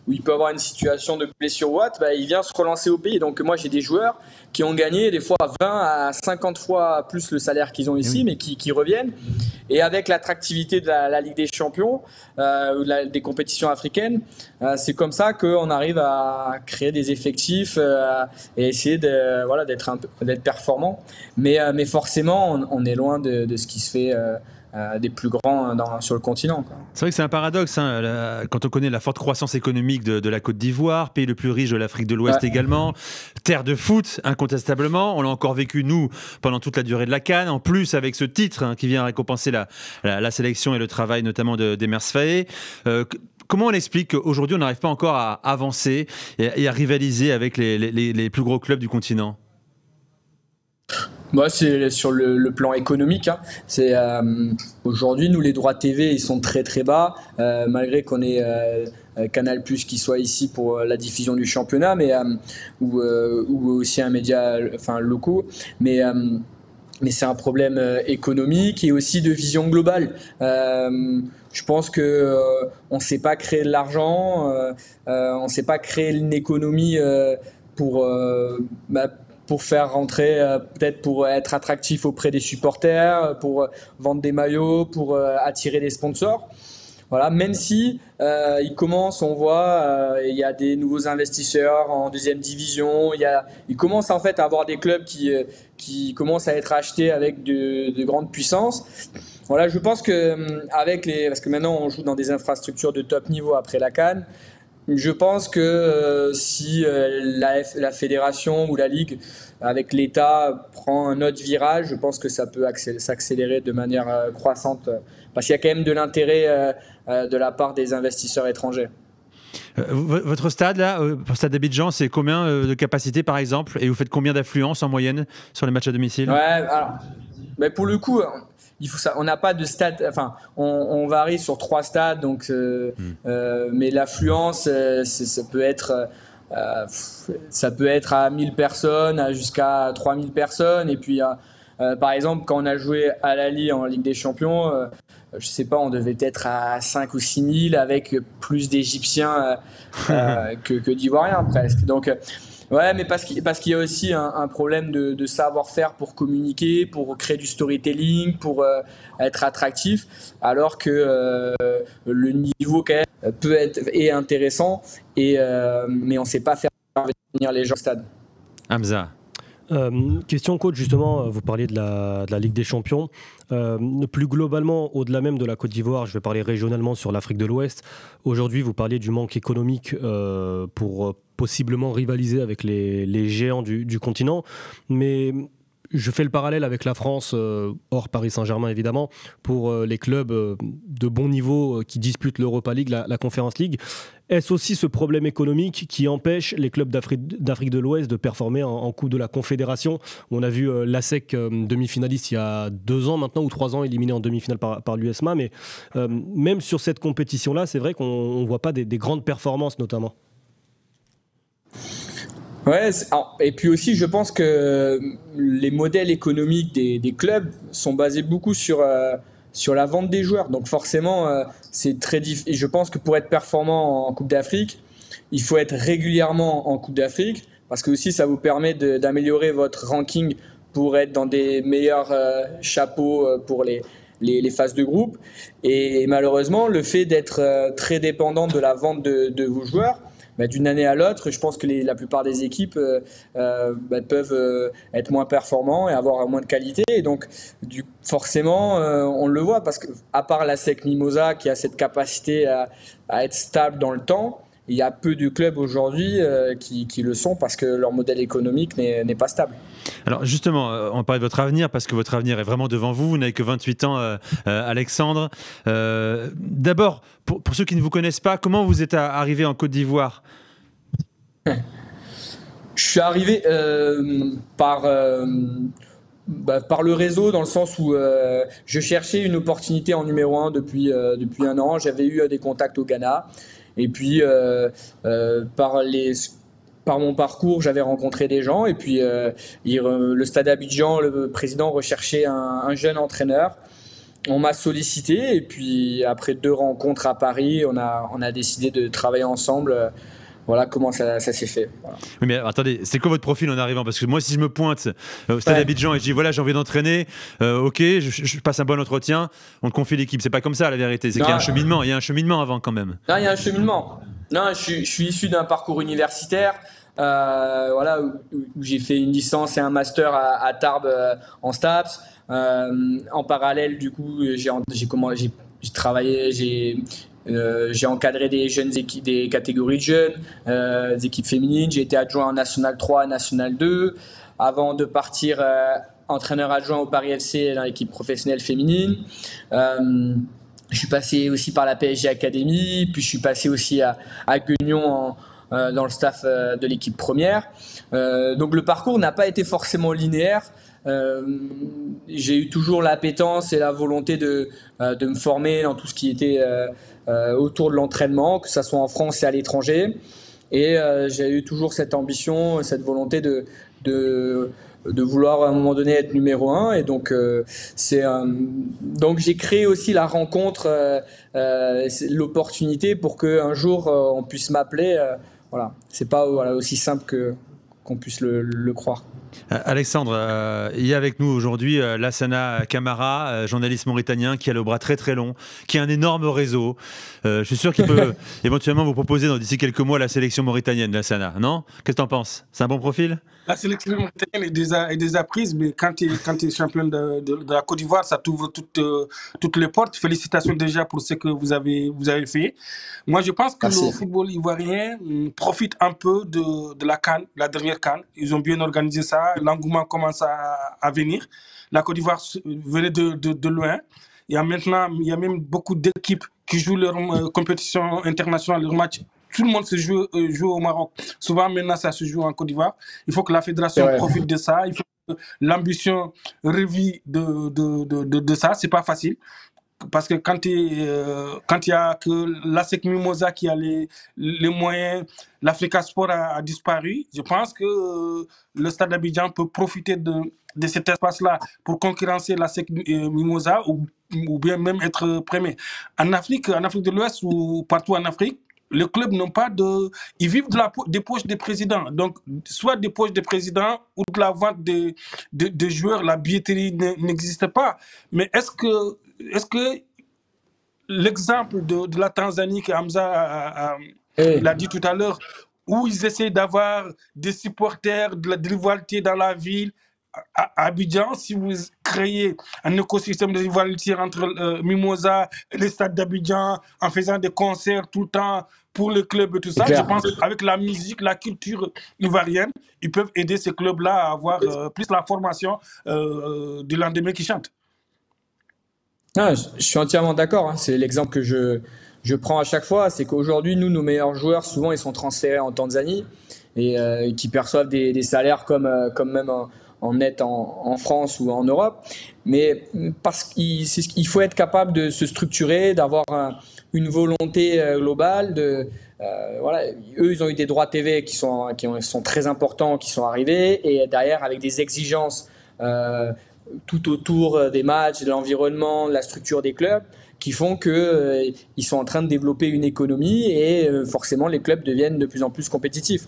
où il peut avoir une situation de blessure ou autre, il vient se relancer au pays. Donc moi, j'ai des joueurs qui ont gagné des fois 20 à 50 fois plus le salaire qu'ils ont ici, mais qui reviennent. Et avec l'attractivité de la Ligue des Champions, des compétitions africaines, c'est comme ça qu'on arrive à créer des effectifs et essayer d'être performant. Mais forcément, on est loin de ce qui se fait des plus grands sur le continent, quoi. C'est vrai que c'est un paradoxe, hein, quand on connaît la forte croissance économique de la Côte d'Ivoire, pays le plus riche de l'Afrique de l'Ouest également, terre de foot incontestablement, on l'a encore vécu nous pendant toute la durée de la CAN, en plus avec ce titre qui vient récompenser la sélection et le travail notamment d'Emers Faé. Comment on explique qu'aujourd'hui on n'arrive pas encore à avancer et à rivaliser avec les plus gros clubs du continent? Moi, c'est sur le plan économique, hein. Aujourd'hui, nous, les droits TV, ils sont très très bas, malgré qu'on ait Canal+ qui soit ici pour la diffusion du championnat, ou aussi un média, locaux, mais c'est un problème économique et aussi de vision globale. Je pense que on ne sait pas créer de l'argent, on ne sait pas créer une économie pour faire rentrer, peut-être pour être attractif auprès des supporters, pour vendre des maillots, pour attirer des sponsors. Voilà, même si on voit, il y a des nouveaux investisseurs en deuxième division, il commence en fait à avoir des clubs qui commencent à être achetés avec de grandes puissances. Voilà, je pense que parce que maintenant on joue dans des infrastructures de top niveau après la CAN. Je pense que si la fédération ou la ligue avec l'État prend un autre virage, je pense que ça peut s'accélérer de manière croissante, parce qu'il y a quand même de l'intérêt de la part des investisseurs étrangers. Votre stade là, pour Stade d'Abidjan, c'est combien de capacité par exemple, et vous faites combien d'affluence en moyenne sur les matchs à domicile? Ouais, alors, mais pour le coup, on n'a pas de stade, enfin, on varie sur 3 stades, donc, mais l'affluence, ça peut être à 1000 personnes, jusqu'à 3000 personnes. Et puis, par exemple, quand on a joué à l'Ali en Ligue des Champions, je sais pas, on devait être à 5 ou 6 000 avec plus d'Égyptiens que d'Ivoiriens presque. Donc, Ouais, mais parce qu'il y a aussi un problème de savoir-faire pour communiquer, pour créer du storytelling, pour être attractif, alors que le niveau quand même est intéressant, mais on ne sait pas faire venir les gens au stade. Hamza. Question coach, justement, vous parliez de la Ligue des Champions. Plus globalement, au-delà même de la Côte d'Ivoire, je vais parler régionalement sur l'Afrique de l'Ouest. Aujourd'hui, vous parliez du manque économique pour possiblement rivaliser avec les géants du continent. Mais je fais le parallèle avec la France, hors Paris Saint-Germain évidemment, pour les clubs de bon niveau qui disputent l'Europa League, la Conference League. Est-ce aussi ce problème économique qui empêche les clubs d'Afrique de l'Ouest de performer en Coupe de la Confédération? On a vu l'ASEC demi-finaliste il y a 2 ans maintenant, ou 3 ans, éliminé en demi-finale par l'USMA. Mais même sur cette compétition-là, c'est vrai qu'on ne voit pas des grandes performances notamment. Ouais, et puis aussi, je pense que les modèles économiques des clubs sont basés beaucoup sur la vente des joueurs. Donc forcément, c'est très difficile. Je pense que pour être performant en Coupe d'Afrique, il faut être régulièrement en Coupe d'Afrique, parce que aussi ça vous permet d'améliorer votre ranking pour être dans des meilleurs chapeaux pour les phases de groupe. Et malheureusement, le fait d'être très dépendant de la vente de vos joueurs, d'une année à l'autre, je pense que la plupart des équipes peuvent être moins performants et avoir moins de qualité. Et donc, forcément, on le voit, parce qu'à part la SEC Mimosa qui a cette capacité à être stable dans le temps, il y a peu de clubs aujourd'hui qui le sont, parce que leur modèle économique n'est pas stable. Alors justement, on parle de votre avenir, parce que votre avenir est vraiment devant vous. Vous n'avez que 28 ans, Alexandre. D'abord, pour ceux qui ne vous connaissent pas, comment vous êtes arrivé en Côte d'Ivoire? Je suis arrivé par le réseau, dans le sens où je cherchais une opportunité en numéro 1 depuis 1 an. J'avais eu des contacts au Ghana. Et puis, par mon parcours, j'avais rencontré des gens. Et puis, le Stade Abidjan, le président recherchait un jeune entraîneur. On m'a sollicité. Et puis, après 2 rencontres à Paris, on a décidé de travailler ensemble. Voilà comment ça s'est fait. Voilà. Oui, mais attendez, c'est quoi votre profil en arrivant? Parce que moi, si je me pointe au Stade Abidjan et je dis voilà, j'ai envie d'entraîner, ok, je passe un bon entretien, on te confie l'équipe. C'est pas comme ça, la vérité. C'est qu'il y a un cheminement. Il y a un cheminement avant, quand même. Non, il y a un cheminement. Non, je suis issu d'un parcours universitaire, voilà, où j'ai fait une licence et un master à Tarbes en STAPS. En parallèle, du coup, j'ai travaillé, j'ai encadré des jeunes équipes, des catégories de jeunes, des équipes féminines. J'ai été adjoint en National 3, National 2, avant de partir entraîneur adjoint au Paris FC dans l'équipe professionnelle féminine. Je suis passé aussi par la PSG Academy, puis je suis passé aussi à Guignon dans le staff de l'équipe première. Donc le parcours n'a pas été forcément linéaire. J'ai eu toujours l'appétence et la volonté de me former dans tout ce qui était autour de l'entraînement, que ce soit en France et à l'étranger. Et j'ai eu toujours cette ambition, cette volonté de vouloir à un moment donné être numéro 1. Et donc, donc j'ai créé aussi la rencontre, l'opportunité pour qu'un jour on puisse m'appeler. Voilà. C'est pas aussi simple qu'on puisse le croire. Alexandre, il y a avec nous aujourd'hui Lassana Camara, journaliste mauritanien qui a le bras très très long, qui a un énorme réseau. Je suis sûr qu'il peut éventuellement vous proposer d'ici quelques mois la sélection mauritanienne, Lassana, non? Qu'est-ce que tu en penses? C'est un bon profil? La sélection mauritanienne est déjà prise, mais quand tu es champion de la Côte d'Ivoire, ça t'ouvre toutes les portes. Félicitations déjà pour ce que vous avez fait. Moi, je pense que le football ivoirien profite un peu de la CAN, la dernière CAN. Ils ont bien organisé ça. L'engouement commence à venir. La Côte d'Ivoire venait de loin. Il y a même beaucoup d'équipes qui jouent leur compétition internationale, leur match. Tout le monde se joue au Maroc. Souvent, maintenant, ça se joue en Côte d'Ivoire. Il faut que la fédération profite de ça. Il faut que l'ambition revit de ça. C'est pas facile. Parce que quand il y a que l'ASEC Mimosa qui a les moyens, l'Africa Sport a disparu. Je pense que le Stade d'Abidjan peut profiter de cet espace-là pour concurrencer l'ASEC Mimosa ou bien même être premier. En Afrique de l'Ouest ou partout en Afrique, les clubs n'ont pas de... Ils vivent des poches des présidents. Donc, soit des poches des présidents ou de la vente de joueurs, la billetterie n'existe pas. Mais est-ce que l'exemple de la Tanzanie que Hamza l'a dit tout à l'heure, où ils essaient d'avoir des supporters, de rivalité dans la ville, à Abidjan, si vous créez un écosystème de rivalité entre Mimosa et les stades d'Abidjan, en faisant des concerts tout le temps pour les clubs et tout ça, je pense qu'avec la musique, la culture ivoirienne, ils peuvent aider ces clubs-là à avoir plus la formation du lendemain qui chante. Ah, je suis entièrement d'accord. C'est l'exemple que je prends à chaque fois. C'est qu'aujourd'hui, nos meilleurs joueurs, souvent, ils sont transférés en Tanzanie et qui perçoivent des salaires comme même en net en France ou en Europe. Mais parce qu'il faut être capable de se structurer, d'avoir une volonté globale. Voilà. Eux, ils ont eu des droits TV qui sont très importants, qui sont arrivés. Et derrière, avec des exigences tout autour des matchs, de l'environnement, de la structure des clubs, qui font qu'ils sont en train de développer une économie et forcément les clubs deviennent de plus en plus compétitifs.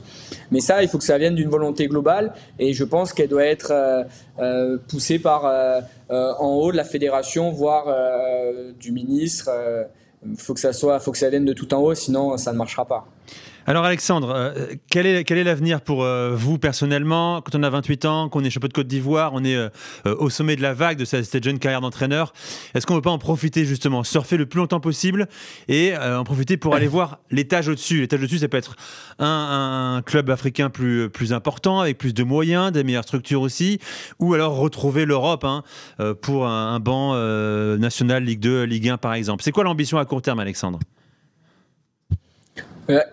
Mais ça, il faut que ça vienne d'une volonté globale et je pense qu'elle doit être poussée par en haut de la fédération, voire du ministre. Faut que ça vienne de tout en haut, sinon ça ne marchera pas. Alors Alexandre, quel est l'avenir pour vous personnellement quand on a 28 ans, qu'on est champion de Côte d'Ivoire, on est au sommet de la vague de cette jeune carrière d'entraîneur? Est-ce qu'on ne peut pas en profiter justement, surfer le plus longtemps possible et en profiter pour aller voir l'étage au-dessus? L'étage au-dessus, ça peut être un club africain plus important, avec plus de moyens, des meilleures structures aussi, ou alors retrouver l'Europe pour un banc national Ligue 2, Ligue 1 par exemple. C'est quoi l'ambition à court terme, Alexandre?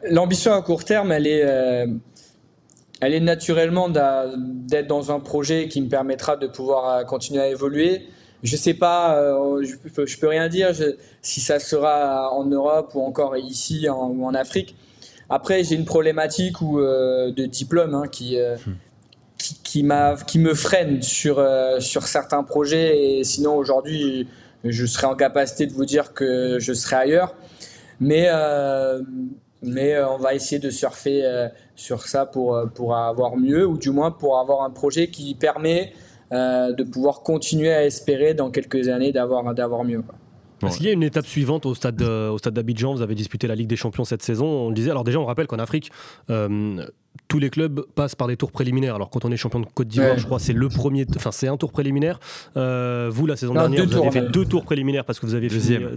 L'ambition à court terme, elle est naturellement d'être dans un projet qui me permettra de pouvoir continuer à évoluer. Je sais pas, je peux rien dire si ça sera en Europe ou encore ici ou en Afrique. Après, j'ai une problématique de diplôme qui me freine sur certains projets. Et sinon, aujourd'hui, je serais en capacité de vous dire que je serai ailleurs. Mais on va essayer de surfer sur ça pour avoir mieux, ou du moins pour avoir un projet qui permet de pouvoir continuer à espérer dans quelques années d'avoir mieux, quoi. Est-ce qu'il y a une étape suivante au stade d'Abidjan? Vous avez disputé la Ligue des Champions cette saison. On le disait. Alors déjà, on rappelle qu'en Afrique, tous les clubs passent par des tours préliminaires. Alors quand on est champion de Côte d'Ivoire, je crois c'est c'est un tour préliminaire. Vous, la saison dernière, vous avez fait 2 tours préliminaires parce que vous avez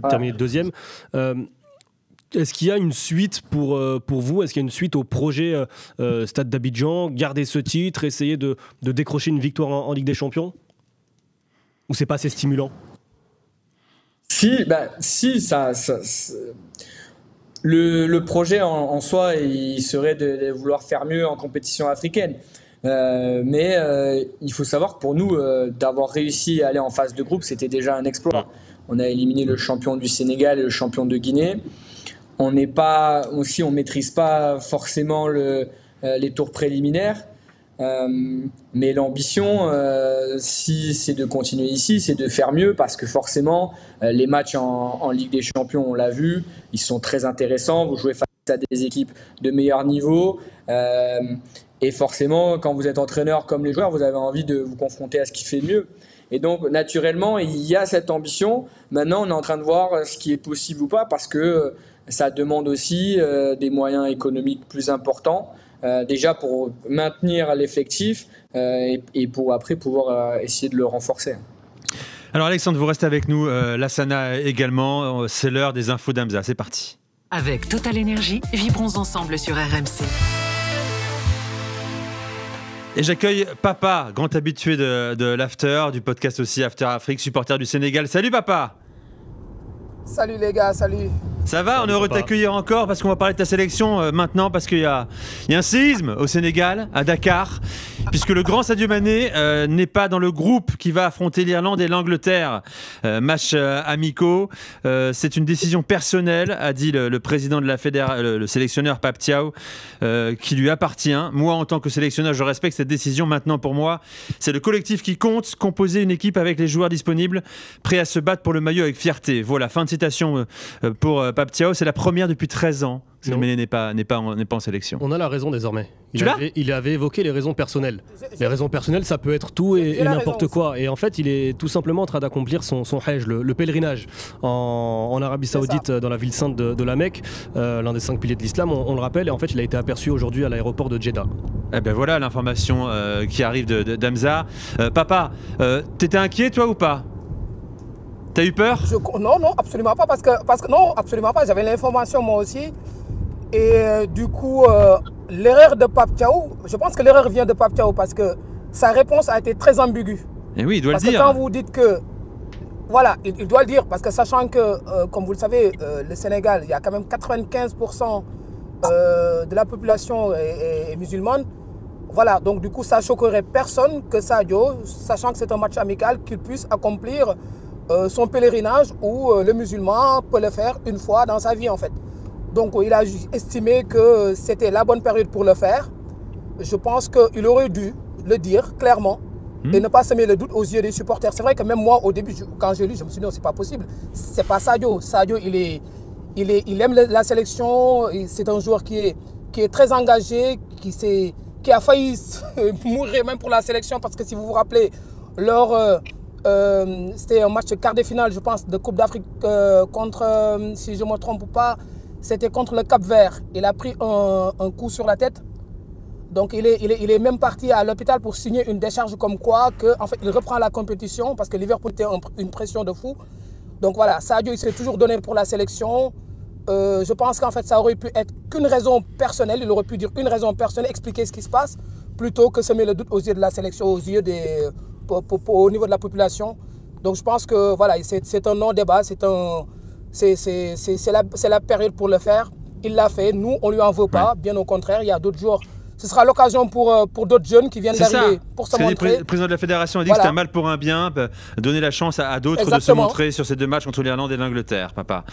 terminé deuxième. Est-ce qu'il y a une suite pour vous? Est-ce qu'il y a une suite au projet Stade d'Abidjan? Garder ce titre, essayer de décrocher une victoire en Ligue des Champions? Ou c'est pas assez stimulant? Si, ça le projet en soi, il serait de vouloir faire mieux en compétition africaine. Mais il faut savoir que pour nous, d'avoir réussi à aller en phase de groupe, c'était déjà un exploit. On a éliminé le champion du Sénégal et le champion de Guinée. On maîtrise pas forcément les tours préliminaires, mais l'ambition, si c'est de continuer ici, c'est de faire mieux, parce que forcément, les matchs en Ligue des Champions, on l'a vu, ils sont très intéressants. Vous jouez face à des équipes de meilleur niveau, et forcément, quand vous êtes entraîneur comme les joueurs, vous avez envie de vous confronter à ce qui fait mieux. Et donc, naturellement, il y a cette ambition. Maintenant, on est en train de voir ce qui est possible ou pas, parce que ça demande aussi des moyens économiques plus importants, déjà pour maintenir l'effectif et pour après pouvoir essayer de le renforcer. Alors Alexandre, vous restez avec nous, Lassana également, c'est l'heure des infos d'Hamza, c'est parti. Avec Total Énergie, vibrons ensemble sur RMC. Et j'accueille Papa, grand habitué de l'After, du podcast aussi After Afrique, supporter du Sénégal. Salut Papa! Salut les gars, salut. Ça va, on est heureux de t'accueillir encore parce qu'on va parler de ta sélection maintenant, parce qu'il y a un séisme au Sénégal, à Dakar, puisque le grand Sadio Mané n'est pas dans le groupe qui va affronter l'Irlande et l'Angleterre. Match amicaux. C'est une décision personnelle, a dit le président de la fédération, le sélectionneur Pape Thiaw, qui lui appartient. Moi, en tant que sélectionneur, je respecte cette décision. Maintenant, pour moi, c'est le collectif qui compte. Composer une équipe avec les joueurs disponibles, prêts à se battre pour le maillot avec fierté. Voilà, fin de citation pour Pape Thiaw, c'est la première depuis 13 ans. Sélémène n'est pas en sélection. On a la raison désormais. Il avait évoqué les raisons personnelles. Les raisons personnelles, ça peut être tout et n'importe quoi. Et en fait, il est tout simplement en train d'accomplir son hajj, le pèlerinage en Arabie Saoudite, dans la ville sainte de la Mecque, l'un des 5 piliers de l'islam, on le rappelle. Et en fait, il a été aperçu aujourd'hui à l'aéroport de Jeddah. Eh ben voilà l'information qui arrive d'Hamza. Papa, t'étais inquiet toi ou pas? T'as eu peur? Non, absolument pas. Parce que non, absolument pas. J'avais l'information moi aussi. Et du coup, l'erreur de Pape Thiaw, je pense que l'erreur vient de Pape Thiaw parce que sa réponse a été très ambiguë. Et oui, il doit le dire. Parce que quand vous dites que... Voilà, il doit le dire parce que sachant que, comme vous le savez, le Sénégal, il y a quand même 95% de la population est musulmane. Voilà, donc du coup, ça choquerait personne que Sadio, sachant que c'est un match amical, qu'il puisse accomplir son pèlerinage où le musulman peut le faire une fois dans sa vie en fait. Donc il a estimé que c'était la bonne période pour le faire. Je pense qu'il aurait dû le dire clairement et ne pas semer le doute aux yeux des supporters. C'est vrai que même moi au début, quand j'ai lu, je me suis dit non, c'est pas possible. C'est pas Sadio. Sadio, il aime la sélection. C'est un joueur qui est très engagé, qui a failli mourir même pour la sélection parce que si vous vous rappelez, c'était un match de quart de finale, je pense, de Coupe d'Afrique contre, si je ne me trompe pas, c'était contre le Cap-Vert. Il a pris un coup sur la tête. Donc il est même parti à l'hôpital pour signer une décharge comme quoi en fait, il reprend la compétition parce que Liverpool était une pression de fou. Donc voilà, Sadio, il s'est toujours donné pour la sélection. Je pense qu'en fait, ça aurait pu être qu'une raison personnelle. Il aurait pu dire une raison personnelle, expliquer ce qui se passe, plutôt que semer le doute aux yeux de la sélection, aux yeux au niveau de la population. Donc je pense que voilà, c'est un non-débat, c'est la période pour le faire. Il l'a fait, nous on lui en veut pas, bien au contraire, il y a d'autres joueurs. Ce sera l'occasion pour d'autres jeunes qui viennent d'arriver pour se montrer. Le président de la fédération a dit que c'était un mal pour un bien, donner la chance à d'autres de se montrer sur ces 2 matchs contre l'Irlande et l'Angleterre, papa.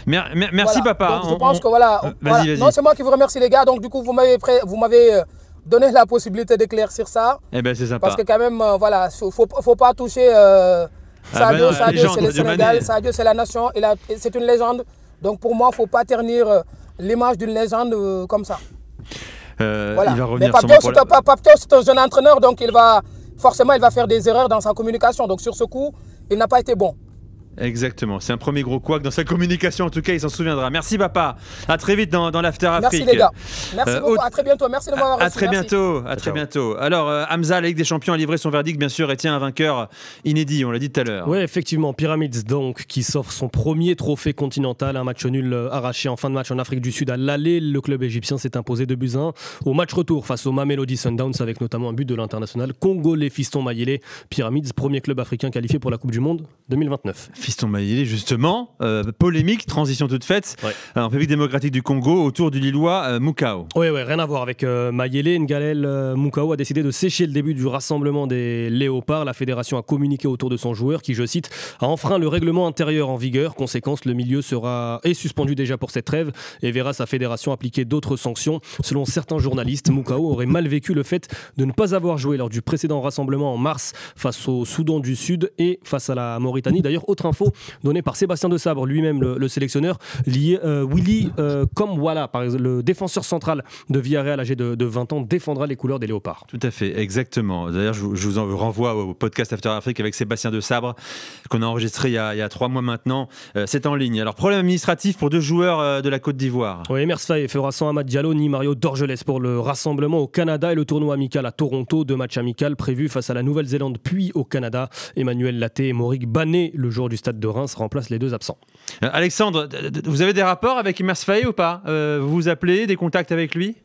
Merci papa. Donc, je pense que voilà. Vas-y. Non, c'est moi qui vous remercie les gars. Donc du coup vous m'avez donné la possibilité d'éclaircir ça. Eh ben c'est sympa. Parce que quand même voilà, faut pas toucher Sadio, c'est le Sénégal, Sadio c'est la nation, c'est une légende. Donc pour moi, faut pas ternir l'image d'une légende comme ça. Voilà. Il va revenir. Mais Pape Thiaw, c'est un jeune entraîneur, donc il va faire des erreurs dans sa communication. Donc sur ce coup, il n'a pas été bon. Exactement, c'est un premier gros couac dans sa communication, en tout cas il s'en souviendra. Merci papa, à très vite dans l'After Afrique. Merci les gars, merci beaucoup, à très bientôt, merci de m'avoir reçu. À très bientôt. Alors Hamza, la Ligue des Champions a livré son verdict bien sûr et tient un vainqueur inédit, on l'a dit tout à l'heure. Oui effectivement, Pyramids donc qui s'offre son premier trophée continental, un match nul arraché en fin de match en Afrique du Sud à l'aller. Le club égyptien s'est imposé 2-1 au match retour face au Mamelodi Sundowns avec notamment un but de l'international congolais Fiston Mayele. Pyramids, premier club africain qualifié pour la Coupe du Monde 2029. Fiston Mayele justement, polémique, transition toute faite, en République démocratique du Congo autour du Lillois Moukao. Oui, rien à voir avec Mayele. Ngalel Moukao a décidé de sécher le début du rassemblement des Léopards. La fédération a communiqué autour de son joueur qui, je cite, a enfreint le règlement intérieur en vigueur. Conséquence, le milieu est suspendu déjà pour cette trêve et verra sa fédération appliquer d'autres sanctions. Selon certains journalistes, Moukao aurait mal vécu le fait de ne pas avoir joué lors du précédent rassemblement en mars face au Soudan du Sud et face à la Mauritanie. D'ailleurs, autre info donnée par Sébastien de Sabre, lui-même le sélectionneur, Willy Komwala, par exemple, le défenseur central de Villarreal âgé de 20 ans, défendra les couleurs des Léopards. Tout à fait, exactement. D'ailleurs, je vous en renvoie au podcast After Afrique avec Sébastien de Sabre qu'on a enregistré il y a 3 mois maintenant. C'est en ligne. Alors, problème administratif pour 2 joueurs de la Côte d'Ivoire. Oui, Emers Faye fera sans Amad Diallo ni Mario Dorgelès pour le rassemblement au Canada et le tournoi amical à Toronto. 2 matchs amicaux prévus face à la Nouvelle-Zélande puis au Canada. Emmanuel Laté et Mauric Banet, le joueur du Stade de Reims, remplacent les 2 absents. Alexandre, vous avez des rapports avec Emers Faye ou pas? Vous vous appelez, des contacts avec lui?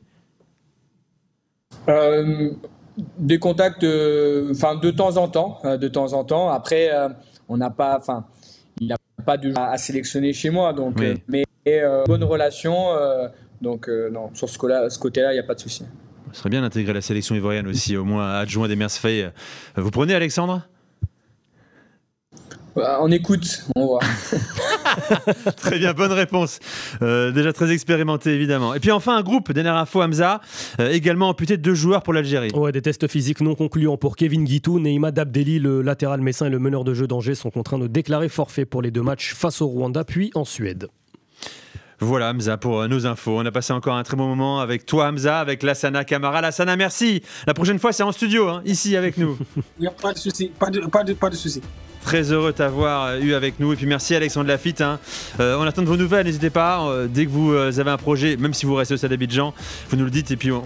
Des contacts, de temps en temps. Après, on n'a pas, il n'a pas de à sélectionner chez moi, donc. Oui. Mais bonne relation, donc non, sur ce côté-là, il n'y a pas de souci. Ce serait bien d'intégrer la sélection ivoirienne aussi, au moins adjoint d'Emers Faye. Vous prenez Alexandre? On écoute, on voit. Très bien, bonne réponse. Déjà très expérimenté, évidemment. Et puis enfin, un groupe, dernière info, Hamza, également amputé de 2 joueurs pour l'Algérie. Ouais, des tests physiques non concluants pour Kevin Guitou. Neymar Dabdelli, le latéral messin et le meneur de jeu d'Angers sont contraints de déclarer forfait pour les 2 matchs face au Rwanda, puis en Suède. Voilà Hamza pour nos infos. On a passé encore un très bon moment avec toi Hamza, avec Lassana Camara. Lassana, merci. La prochaine fois c'est en studio, hein, ici avec nous. Il n'y a pas de souci, pas de souci. Très heureux de t'avoir eu avec nous. Et puis merci Alexandre Lafitte. On attend de vos nouvelles, n'hésitez pas. Dès que vous avez un projet, même si vous restez au Stade d'Abidjan, vous nous le dites et puis on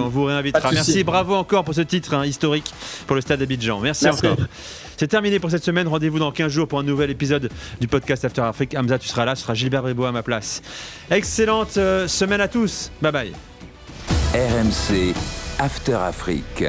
vous réinvitera. Merci et bravo encore pour ce titre historique pour le Stade d'Abidjan. Merci encore. C'est terminé pour cette semaine. Rendez-vous dans 15 jours pour un nouvel épisode du podcast After Afrique. Hamza, tu seras là, ce sera Gilbert Bribois à ma place. Excellente semaine à tous. Bye bye. RMC After Afrique.